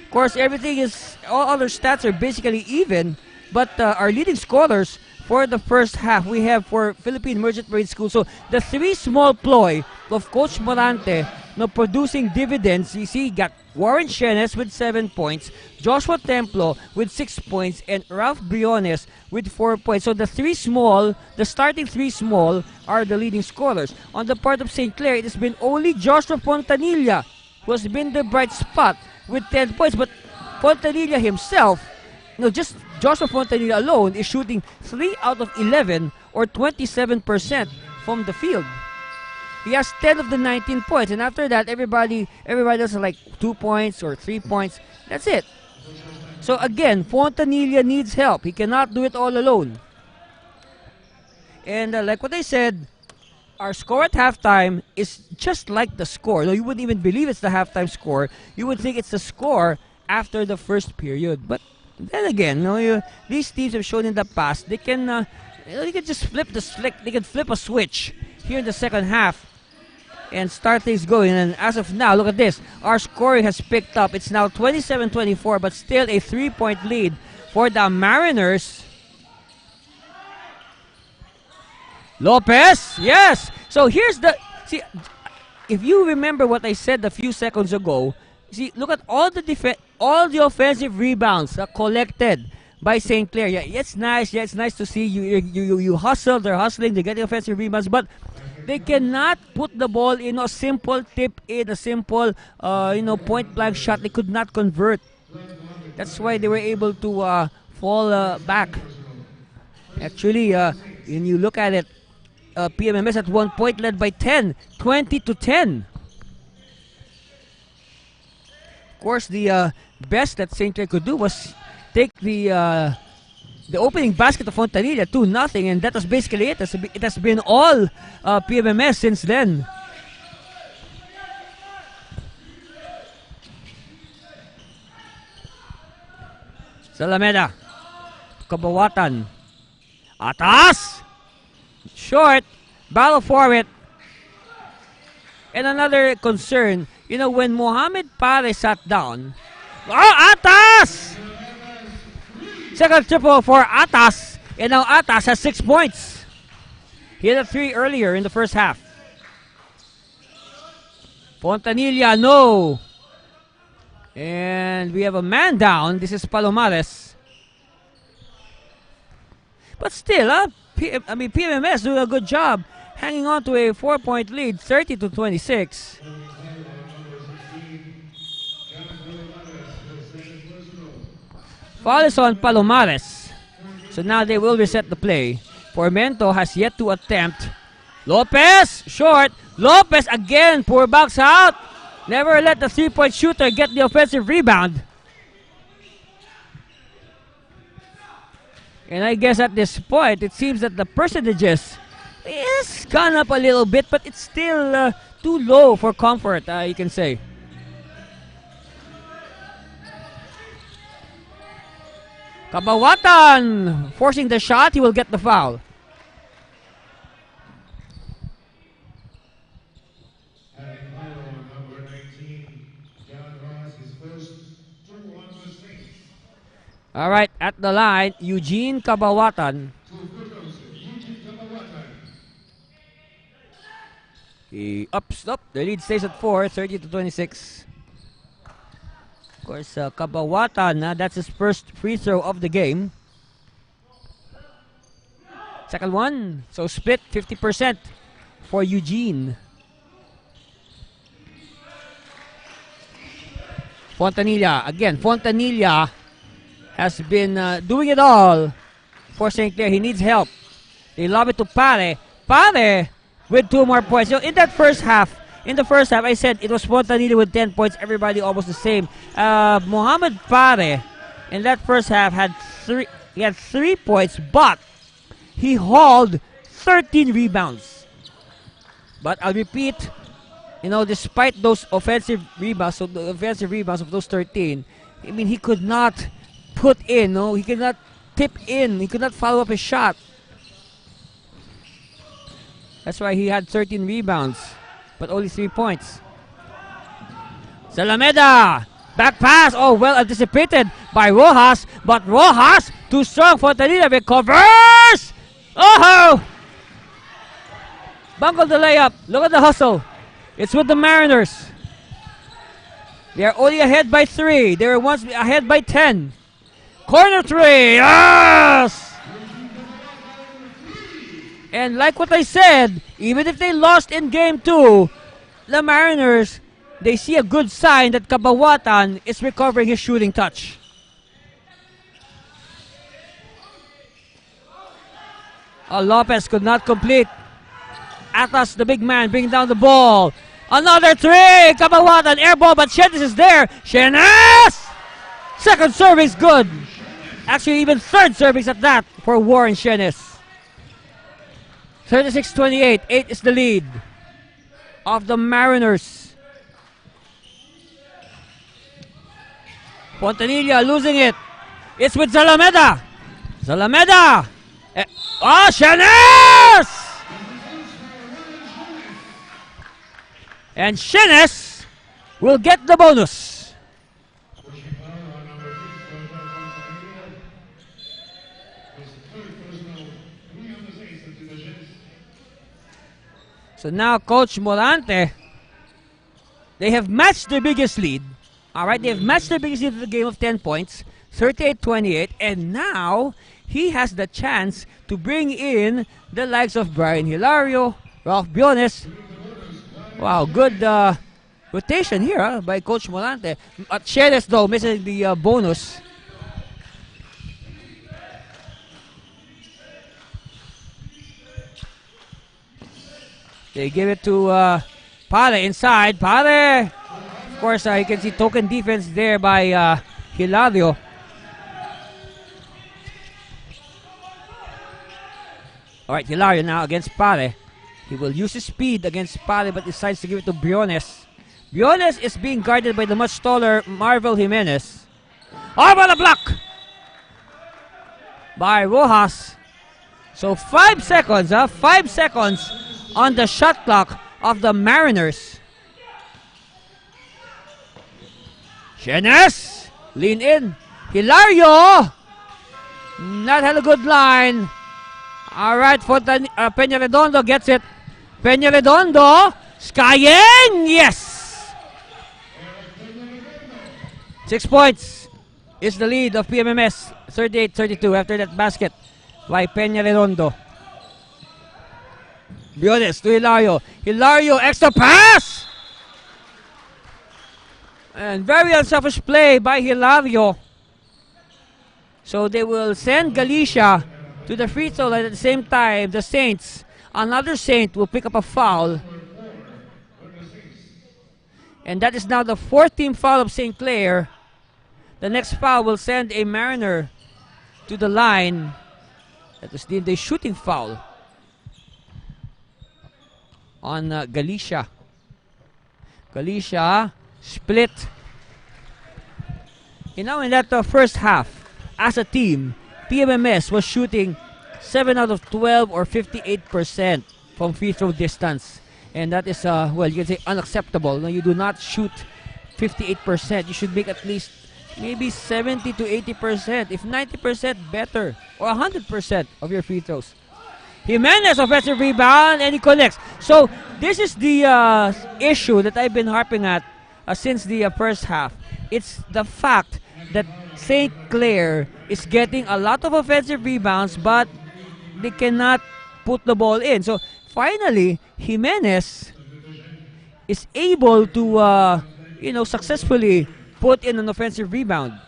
Of course, all other stats are basically even, but our leading scorers for the first half, we have for Philippine Merchant Marine School. So the 3 small ploy of Coach Morante, producing dividends. You see, got Warren Shenes with 7 points, Joshua Templo with 6 points, and Ralph Briones with 4 points. So the starting 3 small are the leading scorers. On the part of St. Clair, it has been only Joshua Fontanilla who has been the bright spot with 10 points. But Fontanilla himself, just Joshua Fontanilla alone is shooting 3 out of 11 or 27% from the field. He has 10 of the 19 points, and after that, everybody else is like 2 points or 3 points. That's it. So again, Fontanilla needs help. He cannot do it all alone. And like what I said, our score at halftime is just like the score. You wouldn't even believe it's the halftime score. You would think it's the score after the first period. But then again, these teams have shown in the past they can just they can flip a switch here in the second half and start things going. And as of now, look at this. Our scoring has picked up. It's now 27-24, but still a 3-point lead for the Mariners. Lopez, yes. So here's if you remember what I said a few seconds ago, see, look at all the offensive rebounds collected by St. Clair. Yeah, it's nice. Yeah, it's nice to see you hustle. They're hustling. They're getting offensive rebounds, but they cannot put the ball in a simple tip in a simple point blank shot. They could not convert. That's why they were able to fall back. Actually, when you look at it, PMMS at one point led by 10, 20-10. Of course, the best that St. Clair could do was take the opening basket of Fontanilla 2-0, and that was basically it. It has been all PMMS since then. Salameda, Kabawatan, atas, short, battle for it. And another concern, when Mohamed Pare sat down, atas! Second triple for Atas. And now Atas has 6 points. He had a 3 earlier in the first half. Fontanilla, no. And we have a man down. This is Palomares. But still, PMMS doing a good job hanging on to a 4-point lead, 30-26. Foul is on Palomares. So now they will reset the play. Formento has yet to attempt. Lopez, short. Lopez again, poor box out. Never let the 3-point shooter get the offensive rebound. And I guess at this point, it seems that the percentages is gone up a little bit, but it's still too low for comfort, you can say. Kabawatan forcing the shot, he will get the foul. All right, at the line, Eugene Kabawatan. He ups up. The lead stays at 4, 30-26. Of course, Kabawatan, that's his first free throw of the game. Second one, so split 50% for Eugene. Fontanilla, again, Fontanilla has been doing it all for St. Clair. He needs help. They lob it to Pare. Pare with 2 more points. So in that first half, I said it was Fontanilla with 10 points. Everybody almost the same. Mohamed Pare in that first half had 3 points, but he hauled 13 rebounds. But I'll repeat, despite those offensive rebounds, of those 13, he could not put in, he could not tip in, he could not follow up his shot. That's why he had 13 rebounds, but only 3 points. Salameda, back pass, well anticipated by Rojas, but Rojas, too strong for Fontanilla, recovers! Oh! Bungled the layup, look at the hustle. It's with the Mariners. They are only ahead by 3, they were once ahead by 10. Corner 3, yes! And like what I said, even if they lost in game 2, the Mariners, they see a good sign that Kabawatan is recovering his shooting touch. Lopez could not complete. Atas, the big man, bringing down the ball. Another 3, Kabawatan, air ball, but Shenes is there. Shenes! Second serving's good. Actually, even third servings at that for Warren Shenes. 36-28. 8 is the lead of the Mariners. Fontanilla losing it. It's with Zalameda. Zalameda. Shenes! And Shenes will get the bonus. So now Coach Morante, they have matched their biggest lead. All right, they have matched their biggest lead of the game of 10 points, 38-28, and now he has the chance to bring in the likes of Brian Hilario, Ralph Biones. Wow, good rotation here by Coach Morante. Shenes, though, missing the bonus. They give it to Pare inside. Pare! Of course, you can see token defense there by Hilario. Alright, Hilario now against Pare. He will use his speed against Pare but decides to give it to Briones. Briones is being guarded by the much taller Marvel Jimenez. Oh, what a block! By Rojas. So 5 seconds, 5 seconds on the shot clock of the Mariners. Shenes, lean in. Hilario. Not had a good line. All right, for Peña Redondo gets it. Peña Redondo, skying, yes! 6 points is the lead of PMMS, 38-32 after that basket by Peña Redondo. Briones to Hilario. Hilario, extra pass! And very unselfish play by Hilario. So they will send Galicia to the free throw line at the same time. The Saints, another Saint will pick up a foul. And that is now the 4th team foul of St. Clair. The next foul will send a Mariner to the line. That was the shooting foul on Galicia. Galicia split. You know, in that first half, as a team, PMMS was shooting 7 out of 12 or 58% from free throw distance. And that is, well, you can say unacceptable. No, you do not shoot 58%. You should make at least maybe 70 to 80%, if 90% better, or 100% of your free throws. Jimenez offensive rebound, and he connects. So this is the issue that I've been harping at since the first half. It's the fact that St. Clair is getting a lot of offensive rebounds, but they cannot put the ball in. So finally, Jimenez is able to, successfully put in an offensive rebound.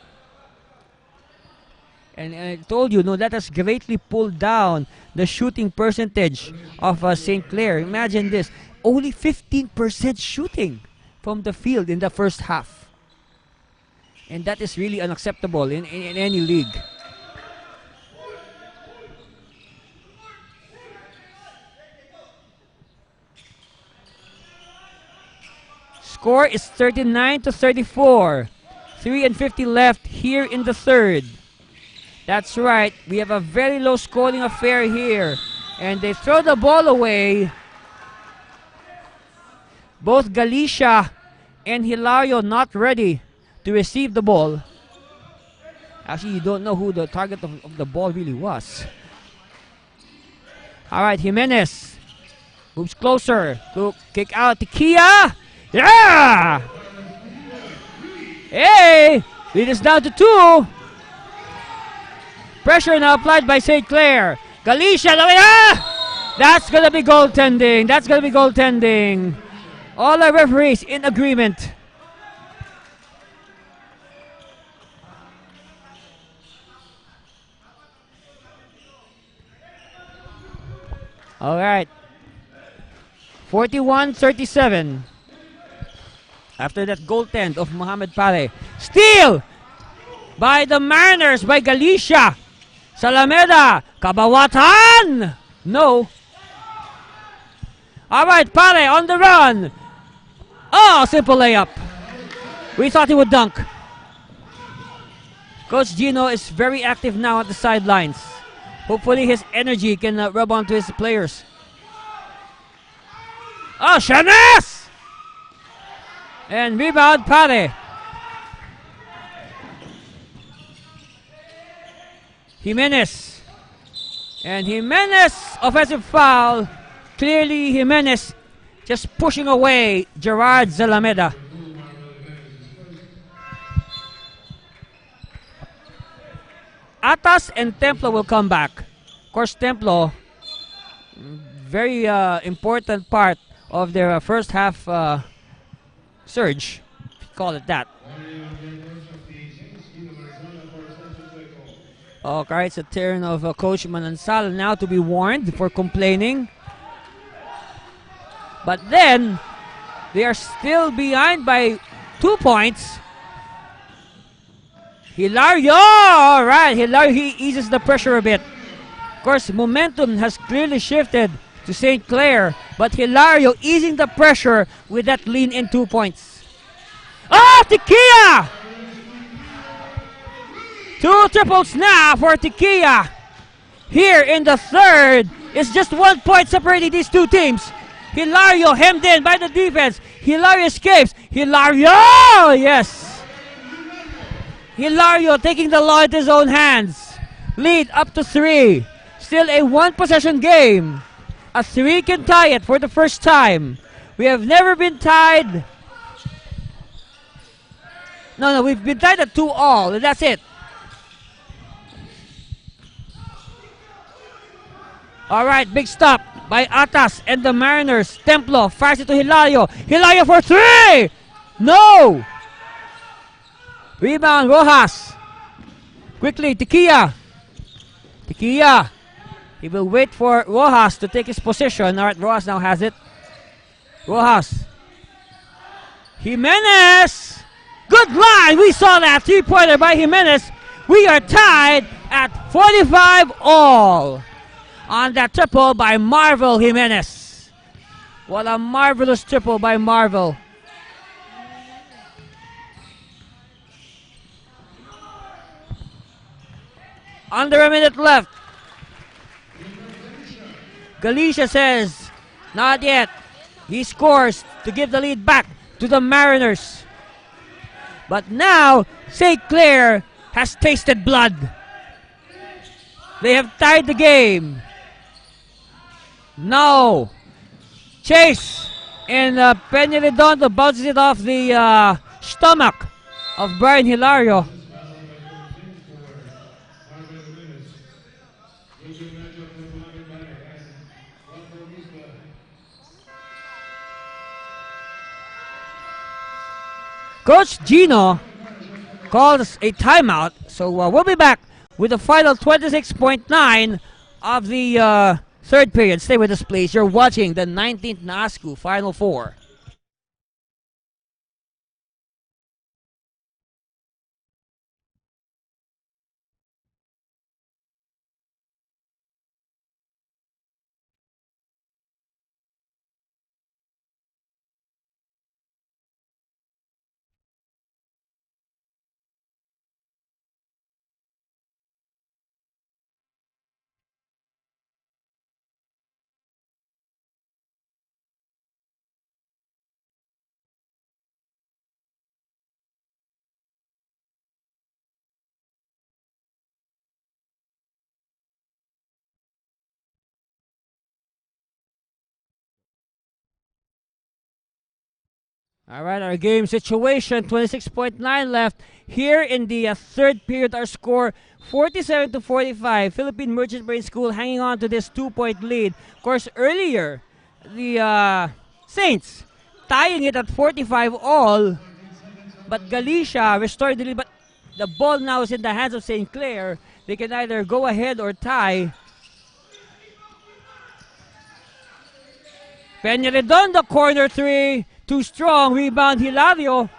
And I told you, that has greatly pulled down the shooting percentage of St. Clair. Imagine this, only 15% shooting from the field in the first half. And that is really unacceptable in any league. Score is 39-34. 3:50 left here in the third. That's right, we have a very low scoring affair here. And they throw the ball away. Both Galicia and Hilario not ready to receive the ball. Actually, you don't know who the target of the ball really was. All right, Jimenez moves closer to kick out to Kia. Yeah! Hey! Lead is down to 2. Pressure now applied by St. Clair. Galicia, that's going to be goaltending. That's going to be goaltending. All our referees in agreement. All right. 41-37. After that goaltend of Mohamed Pare. Steal by the Mariners, by Galicia. Salameda, Kabawatan! No. All right, Pare on the run. Oh, simple layup. We thought he would dunk. Coach Gino is very active now at the sidelines. Hopefully his energy can rub onto his players. Oh, Shanes! And rebound, Pare. Jimenez. And Jimenez, offensive foul. Clearly Jimenez just pushing away Gerard Zalameda. Atas and Templo will come back. Of course, Templo, very important part of their first half surge, if you call it that. Okay, it's a turn of Coach Manansal now to be warned for complaining. But then, they are still behind by 2 points. Hilario! Alright, Hilario, he eases the pressure a bit. Of course, momentum has clearly shifted to St. Clair, but Hilario easing the pressure with that lean in 2 points. Oh, Tikia! 2 triples now for Tikia. Here in the third, it's just 1 point separating these two teams. Hilario hemmed in by the defense. Hilario escapes. Hilario! Yes! Hilario taking the law into his own hands. Lead up to 3. Still a one-possession game. A 3 can tie it for the first time. We have never been tied. No, we've been tied at 2-all, and that's it. Alright, big stop by Atas and the Mariners. Templo fires it to Hilario. Hilario for 3! No! Rebound, Rojas. Quickly, Tiquia. Tiquia. He will wait for Rojas to take his position. Alright, Rojas now has it. Rojas. Jimenez. Good line. We saw that 3-pointer by Jimenez. We are tied at 45-all. On that triple by Marvel Jimenez. What a marvelous triple by Marvel. Under a minute left. Galicia says, not yet. He scores to give the lead back to the Mariners. But now, St. Clair has tasted blood. They have tied the game. No. Chase. And Peña Redondo bounces it off the stomach of Brian Hilario. Coach Gino calls a timeout, so we'll be back with the final 26.9 of the third period. Stay with us, please. You're watching the 19th NASCU Final Four. All right, our game situation, 26.9 left. Here in the third period, our score 47-45. Philippine Merchant Marine School hanging on to this 2-point lead. Of course, earlier, the Saints tying it at 45-all. But Galicia restored the lead. But the ball now is in the hands of St. Clair. They can either go ahead or tie. Peña Redondo, corner 3. Too strong. Rebound, Hilario.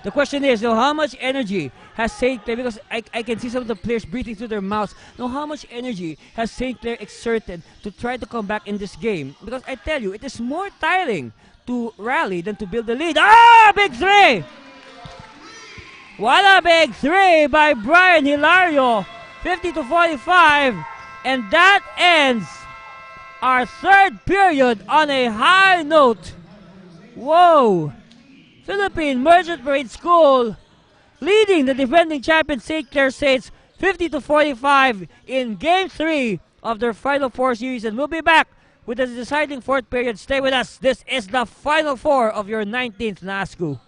The question is, how much energy has St. Clair, because I can see some of the players breathing through their mouths. How much energy has St. Clair exerted to try to come back in this game? Because I tell you, it is more tiring to rally than to build the lead. Big 3! What a big 3 by Brian Hilario. 50-45. And that ends our third period on a high note. Whoa! Philippine Merchant Marine School leading the defending champion St. Clair Saints 50-45 in Game 3 of their Final Four series. And we'll be back with the deciding fourth period. Stay with us. This is the Final Four of your 19th NASCU.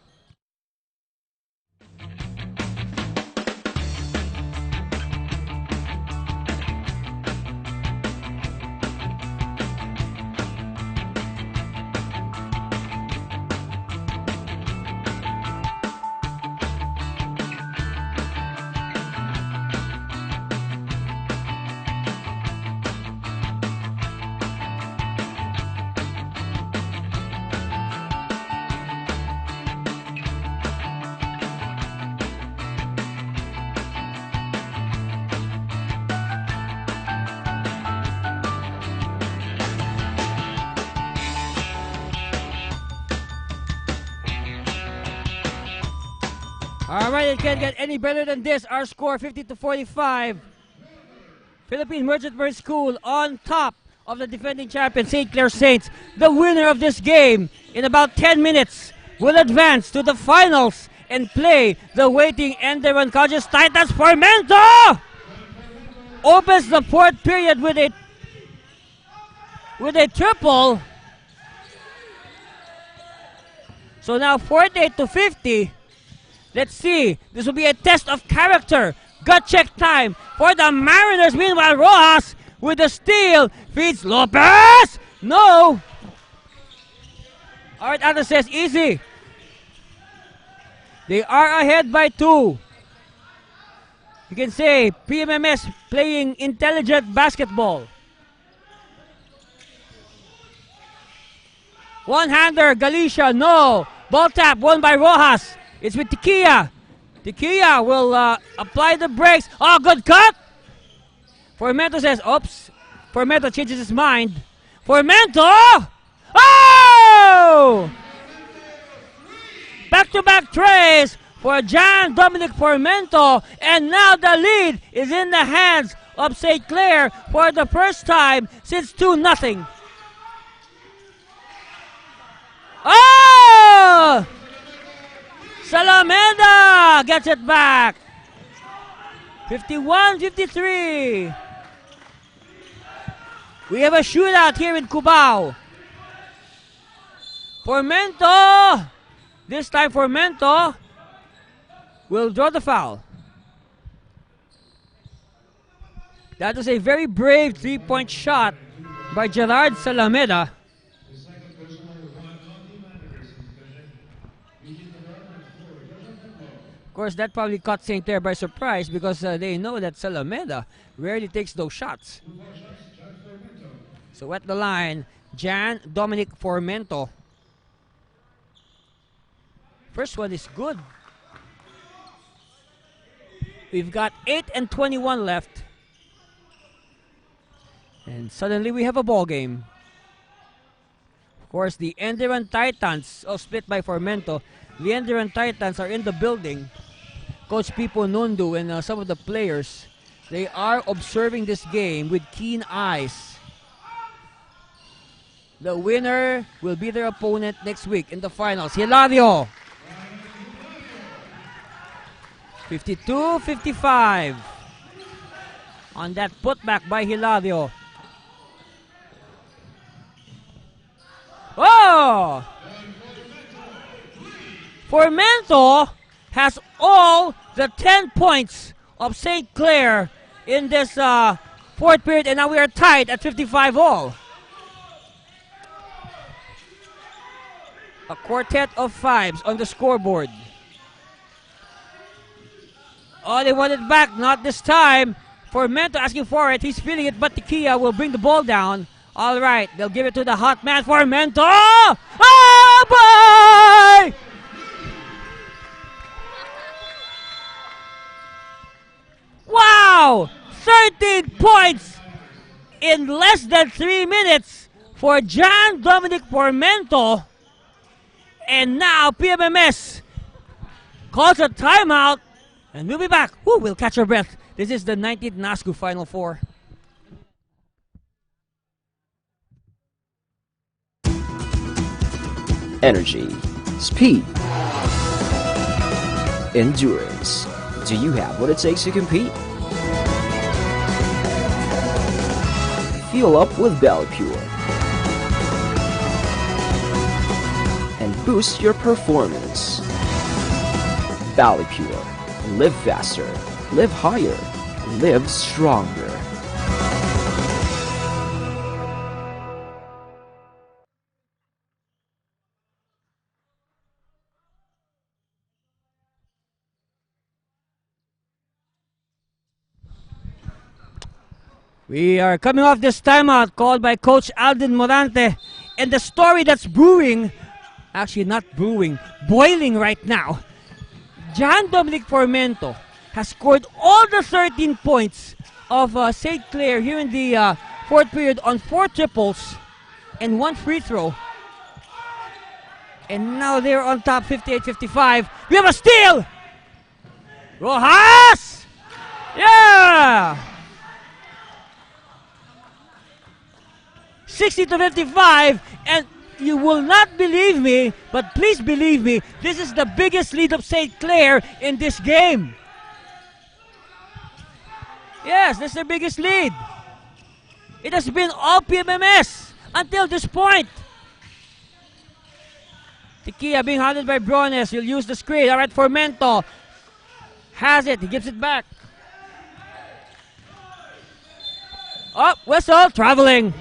Alright, it can't get any better than this. Our score 50-45. Philippine Merchant Marine School on top of the defending champion St. Clair Saints. The winner of this game in about 10 minutes will advance to the finals and play the waiting Enderon College's Titans. Formento opens the fourth period with a triple. So now 48-50. Let's see. This will be a test of character. Gut check time for the Mariners. Meanwhile, Rojas with the steal feeds Lopez. No. All right, Aldo says easy. They are ahead by 2. You can say PMMS playing intelligent basketball. One-hander, Galicia, no. Ball tap, won by Rojas. It's with Tiquia. Tiquia will apply the brakes. Oh, good cut. Formento says, oops. Formento changes his mind. Formento! Oh! Back-to-back trays for John Dominic Formento. And now the lead is in the hands of St. Clair for the first time since 2-0. Oh! Salameda gets it back. 51-53. We have a shootout here in Cubao. Formento. This time Formento will draw the foul. That was a very brave three-point shot by Gerard Salameda. Of course, that probably caught St. Clair by surprise because they know that Salameda rarely takes those shots. So at the line, Jan Dominic Formento. First one is good. We've got 8:21 left. And suddenly we have a ball game. Of course, the Enderon Titans, split by Formento. The Enderon Titans are in the building. Coach Pipo Nundu and some of the players, they are observing this game with keen eyes. The winner will be their opponent next week in the finals. Hilario. 52-55. On that putback by Hilario. Oh! Formento has all the 10 points of St. Clair in this fourth period, and now we are tied at 55 all. A quartet of fives on the scoreboard. Oh, they want it back. Not this time. Formento asking for it. He's feeling it, but Tiquia will bring the ball down. All right, they'll give it to the hot man, Formento. Oh, boy! Wow! 13 points in less than 3 minutes for John Dominic Formento. And now PMMS calls a timeout. And we'll be back. We'll catch our breath. This is the 19th NASCU Final Four. Energy, speed, endurance. Do you have what it takes to compete? Fuel up with Pure and boost your performance. Pure. Live faster, live higher, live stronger. We are coming off this timeout called by Coach Alden Morante. And the story that's brewing, actually not brewing, boiling right now. John Dominic Formento has scored all the 13 points of St. Clair here in the fourth period on 4 triples and 1 free throw. And now they're on top 58-55. We have a steal! Rojas! Yeah! 60-55, and you will not believe me, but please believe me, this is the biggest lead of St. Clair in this game. Yes, that's their biggest lead. It has been all PMMS until this point. Tikia being handled by Brones. He'll use the screen. All right, Formento has it. He gives it back. Oh, whistle, traveling.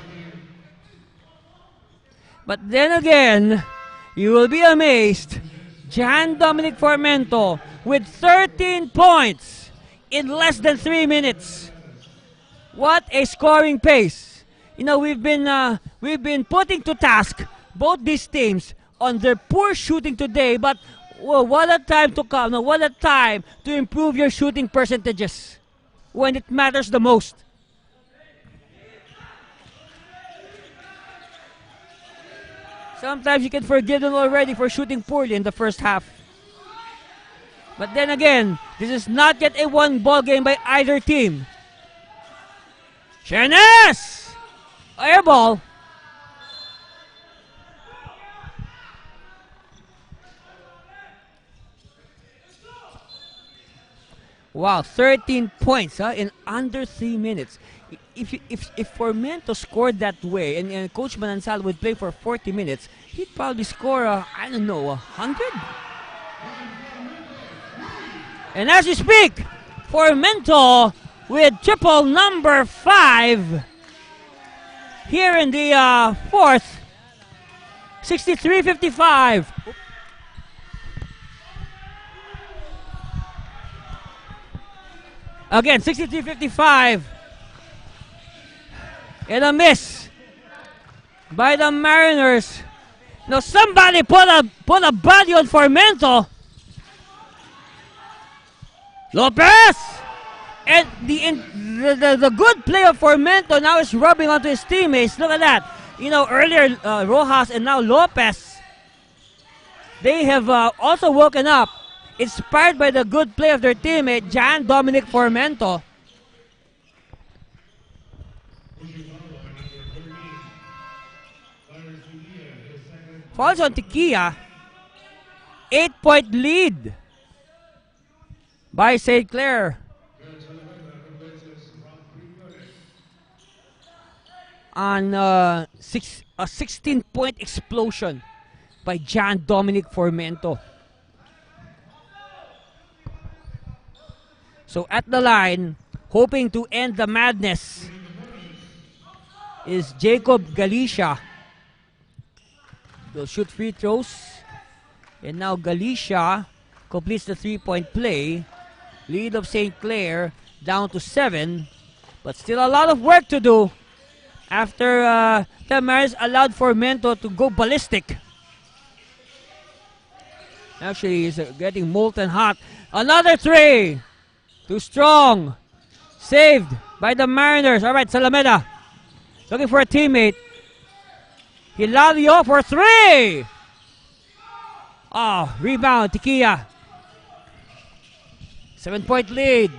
But then again, you will be amazed. Jan Dominic Formento with 13 points in less than 3 minutes. What a scoring pace. You know, we've been putting to task both these teams on their poor shooting today, but well, what a time to come. No, what a time to improve your shooting percentages when it matters the most. Sometimes you can forgive them already for shooting poorly in the first half. But then again, this is not yet a one-ball game by either team. Shenes! Air ball. Wow, 13 points in under 3 minutes. If Formento scored that way and Coach Manansal would play for 40 minutes, he'd probably score, I don't know, 100? And as we speak, Formento with triple number 5 here in the fourth. 63-55. Again, 63-55. And a miss by the Mariners. Now somebody put a body on Formento. Lopez! And the good play of Formento now is rubbing onto his teammates. Look at that. You know, earlier Rojas and now Lopez, they have also woken up, inspired by the good play of their teammate, Jan Dominic Formento. Falls on Tikia. 8-point lead by St. Clair. On a 16-point explosion by Jan Dominic Formento. So at the line, hoping to end the madness, is Jacob Galicia. They'll shoot free throws. And now Galicia completes the 3-point play. Lead of St. Clair down to 7. But still a lot of work to do after the Mariners allowed Formento to go ballistic. Actually, he's getting molten hot. Another 3. Too strong. Saved by the Mariners. All right, Salameda looking for a teammate. Hilario for 3. Oh, rebound, Tikia. 7-point lead.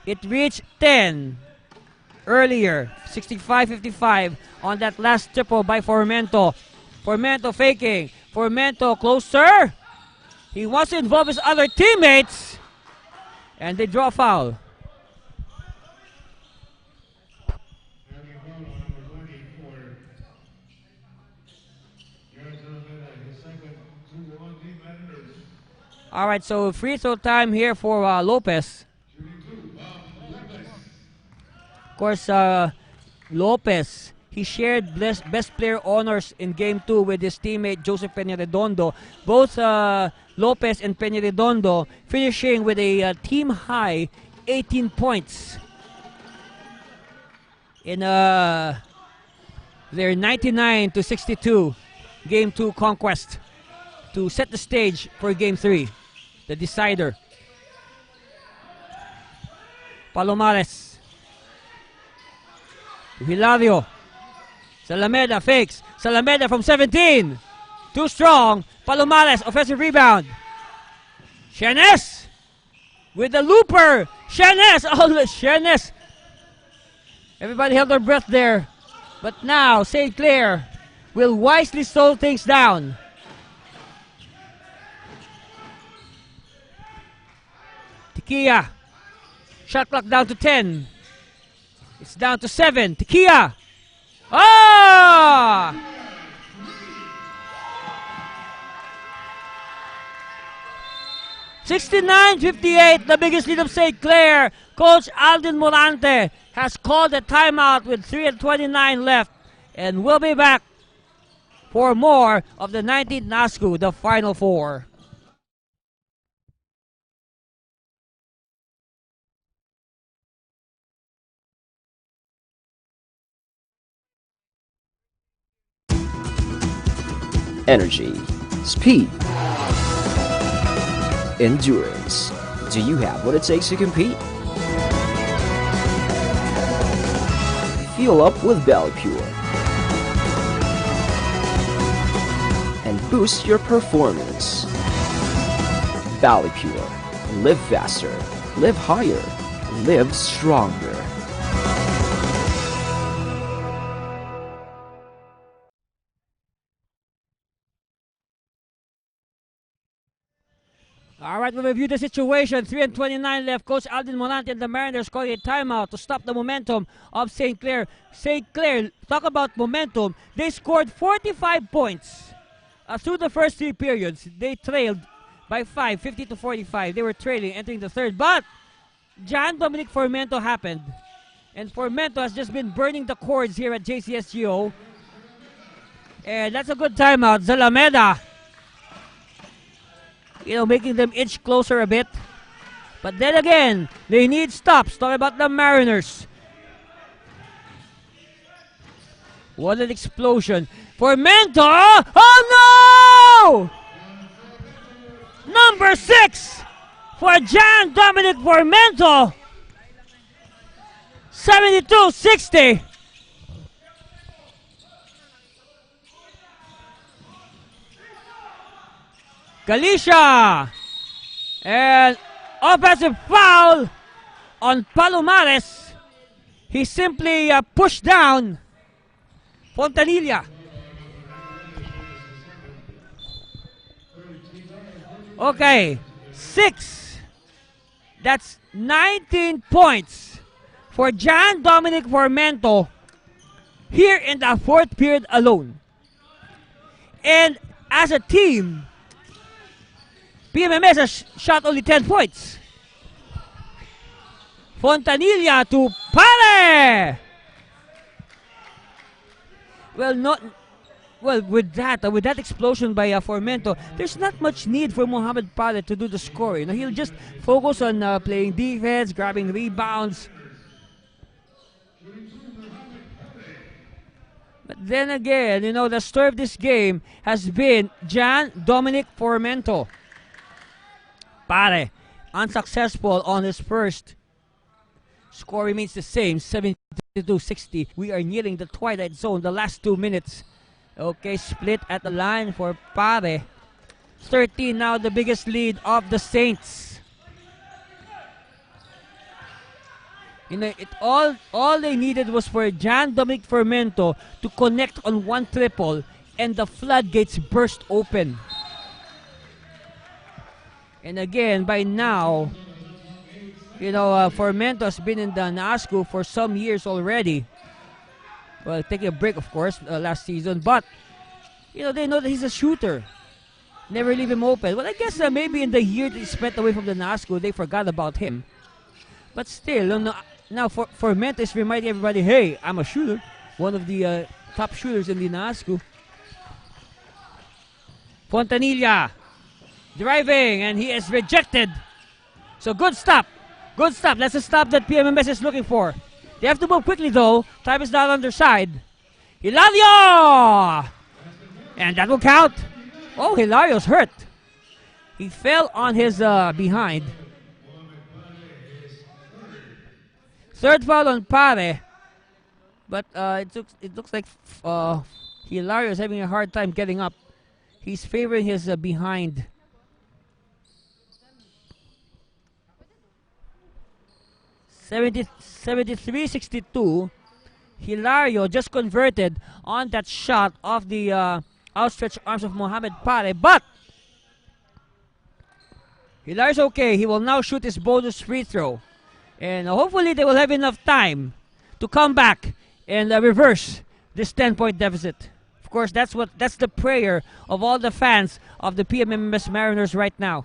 It reached 10 earlier. 65-55 on that last triple by Formento. Formento faking. Formento closer. He wants to involve his other teammates. And they draw a foul. All right, so free throw time here for Lopez. Of course, Lopez, he shared best player honors in Game 2 with his teammate Joseph Peña-Redondo. Both Lopez and Peña-Redondo finishing with a team-high 18 points in their 99-62 Game 2 conquest to set the stage for Game 3, the decider. Palomares. Hilario. Salameda fakes. Salameda from 17. Too strong. Palomares, offensive rebound. Shenes with the looper. Shenes. Oh, Shenes. Everybody held their breath there. But now, St. Clair will wisely slow things down. Tikia. Shot clock down to 10. It's down to 7. Tikia. Ah! (69-58), the biggest lead of St. Clair. Coach Alden Morante has called a timeout with 3:29 left, and we'll be back for more of the 19th NASCU, the Final Four. Energy, speed, endurance. Do you have what it takes to compete? Fuel up with Valley Pure and boost your performance. Valley Pure. Live faster, live higher, live stronger. All right, we'll review the situation. 3:29 left. Coach Alden Morante and the Mariners calling a timeout to stop the momentum of St. Clair. St. Clair, talk about momentum. They scored 45 points through the first 3 periods. They trailed by 5, 50-45. They were trailing entering the third. But John Dominic Formento happened. And Formento has just been burning the cords here at JCSGO. And that's a good timeout. Zalameda, making them inch closer a bit. But then again, they need stops. Talk about the Mariners. What an explosion. Formento! Oh no! Number 6 for John Dominic Formento. 72-60. Galicia, and offensive foul on Palomares. He simply pushed down Fontanilla. Okay, 6. That's 19 points for John Dominic Formento here in the 4th period alone. And as a team, PMMS has shot only 10 points. Fontanilla to Pare! With that explosion by Formento, there's not much need for Mohamed Pare to do the scoring. He'll just focus on playing defense, grabbing rebounds. But then again, the story of this game has been John Dominic Formento. Pare, unsuccessful on his first. Score remains the same, 72-60. We are nearing the twilight zone, the last 2 minutes. Okay, split at the line for Pare. 13 now, the biggest lead of the Saints. All they needed was for John Dominic Formento to connect on one triple, and the floodgates burst open. And again, by now, Formento has been in the NASCU for some years already. Well, taking a break, of course, last season. But, they know that he's a shooter. Never leave him open. Well, I guess maybe in the year that he spent away from the NASCU, they forgot about him. But still, now Formento is reminding everybody, hey, I'm a shooter. One of the top shooters in the NASCU. Fontanilla driving, and he is rejected. So good stop. Good stop. That's a stop that PMMS is looking for. They have to move quickly, though. Time is not on their side. Hilario! And that will count. Oh, Hilario's hurt. He fell on his behind. Third foul on Pare. But it looks like Hilario is having a hard time getting up. He's favoring his behind. 73-62. Hilario just converted on that shot of the outstretched arms of Mohamed Pare, but Hilario's okay. He will now shoot his bonus free throw. And hopefully they will have enough time to come back and reverse this 10-point deficit. Of course, that's the prayer of all the fans of the PMMS Mariners right now.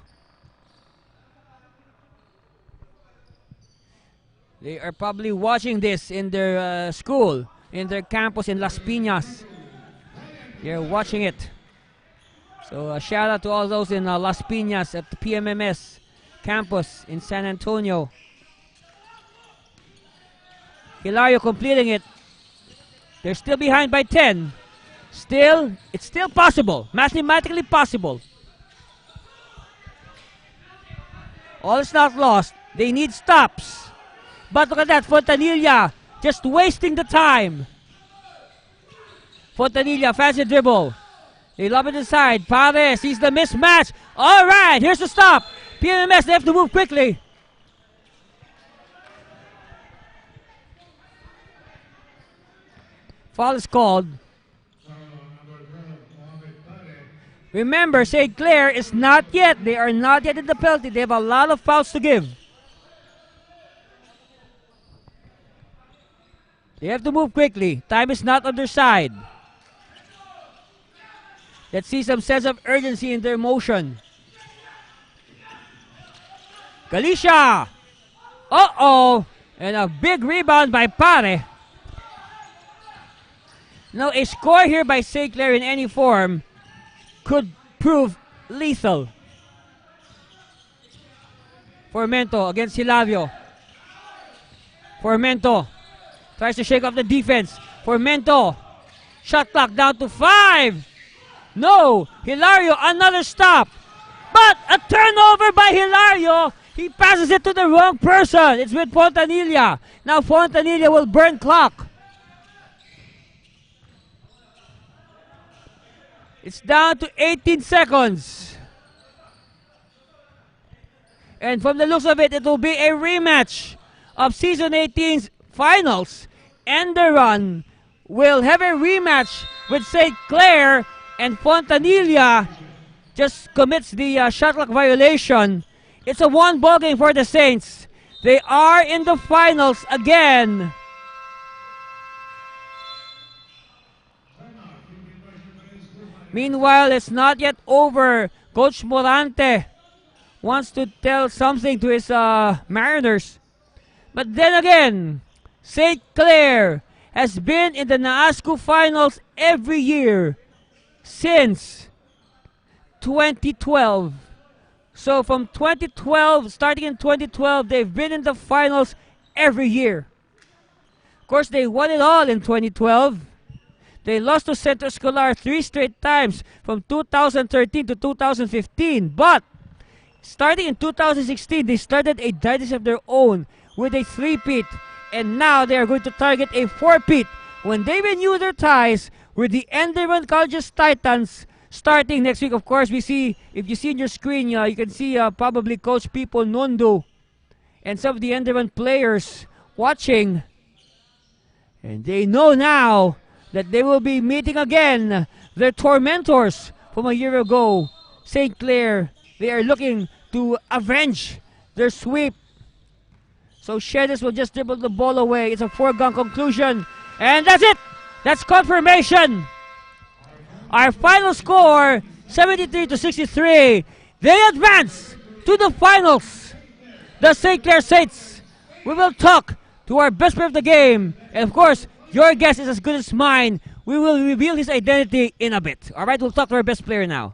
They are probably watching this in their school, in their campus in Las Piñas. They're watching it. So a shout out to all those in Las Piñas at the PMMS campus in San Antonio. Hilario completing it. They're still behind by 10. It's still possible. Mathematically possible. All is not lost. They need stops. But look at that, Fontanilla just wasting the time. Fontanilla, fancy dribble. They lob it inside. Pare sees the mismatch. All right, here's the stop. PMMS, they have to move quickly. Foul is called. Remember, St. Clair is not yet. They are not yet in the penalty. They have a lot of fouls to give. They have to move quickly. Time is not on their side. Let's see some sense of urgency in their motion. Galicia! Uh-oh! And a big rebound by Pare. Now, a score here by St. Clair in any form could prove lethal. Formento against Hilario. Formento tries to shake off the defense. Formento. Shot clock down to 5. No. Hilario, another stop. But a turnover by Hilario. He passes it to the wrong person. It's with Fontanilla. Now Fontanilla will burn clock. It's down to 18 seconds. And from the looks of it, it will be a rematch of Season 18's finals. Enderon will have a rematch with St. Clair, and Fontanilla just commits the shot clock violation. It's a one-ball game for the Saints. They are in the finals again. Meanwhile, it's not yet over. Coach Morante wants to tell something to his Mariners. But then again, St. Clair has been in the NAASCO finals every year since 2012. So from 2012, starting in 2012, they've been in the finals every year. Of course, they won it all in 2012. They lost to Centro Escolar 3 straight times from 2013 to 2015. But starting in 2016, they started a dynasty of their own with a 3-peat. And now they are going to target a 4-peat when they renew their ties with the Enderman College's Titans starting next week. Of course, we see, if you see on your screen, you can see probably Coach Pipo Nondo and some of the Enderman players watching. And they know now that they will be meeting again their tormentors from a year ago, St. Clair. They are looking to avenge their sweep. So Shedes will just dribble the ball away. It's a foregone conclusion. And that's it. That's confirmation. Our final score, 73-63. They advance to the finals. The St. Clair Saints. We will talk to our best player of the game. And of course, your guess is as good as mine. We will reveal his identity in a bit. All right, we'll talk to our best player now.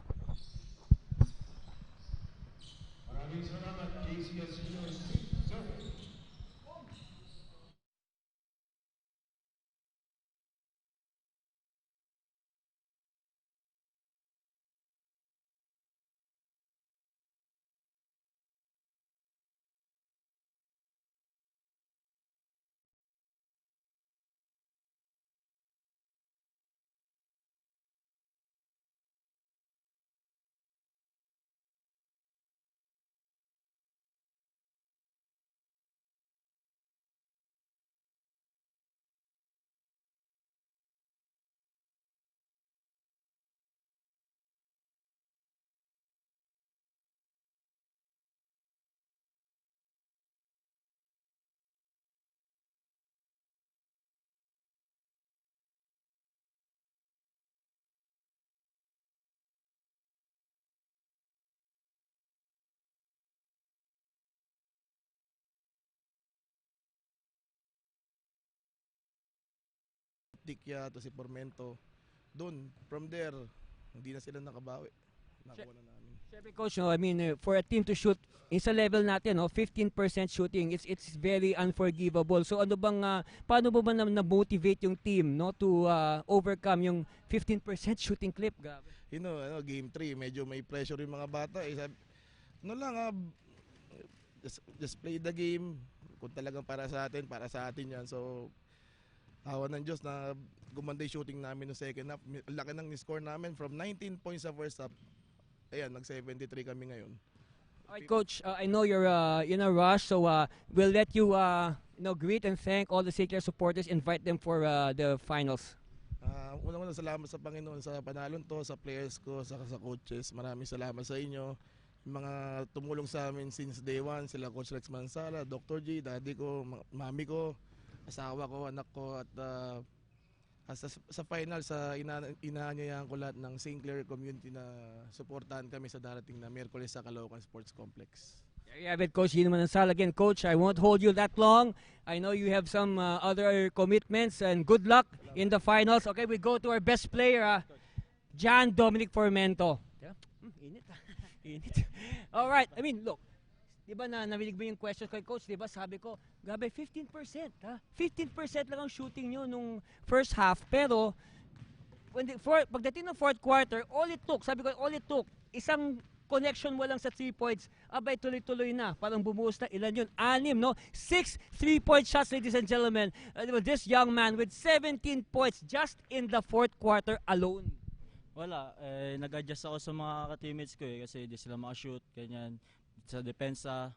Tikya to si Formento. Doon, from there, hindi na sila nakabawi. Nakuha na namin. Siyempre coach, no, I mean for a team to shoot sa level natin, no, 15% shooting, it's very unforgivable. So ano bang paano mo ba na-motivate yung team, no, to overcome yung 15% shooting clip? Grabe. You know, game 3, medyo may pressure yung mga bata. Just play the game. Kung talagang para sa atin yan. So, awa ng Diyos na gumanda yung shooting namin no second half. Laki ng score namin from 19 points sa first half. Ayan, nag-73 kami ngayon. Alright coach, I know you're in a rush, so we'll let you greet and thank all the St. Clair supporters, invite them for the finals. Unang-una salamat sa Panginoon sa panalon to, sa players ko, sa coaches. Maraming salamat sa inyo. Yung mga tumulong sa amin since day one, sila Coach Rex Mansala, Dr. G, daddy ko, mami ko, asawa ko, anak ko, at sa final, inaanyayahan ko lahat ng St. Clair community na suportahan kami sa darating na Miyerkules sa Caloocan Sports Complex. There you have it, Coach Gino Manansal. Again, Coach, I won't hold you that long. I know you have some other commitments, and good luck in the finals. Okay, we go to our best player, John Dominic Formento. Yeah? Init. Init. All right, I mean, look. Diba narinig mo yung question kay Coach, diba sabi ko, grabe 15%, ha? 15% lang ang shooting nyo nung first half, pero pagdating ng fourth quarter, all it took, isang connection mo lang sa 3 points, abay tuloy-tuloy na, parang bumuhos na, ilan yun? 6, no? 6 3-point shots, ladies and gentlemen. This young man with 17 points just in the fourth quarter alone. Wala, nag-adjust ako sa mga ka-teammates ko kasi di sila makashoot, ganyan. Sa depensa,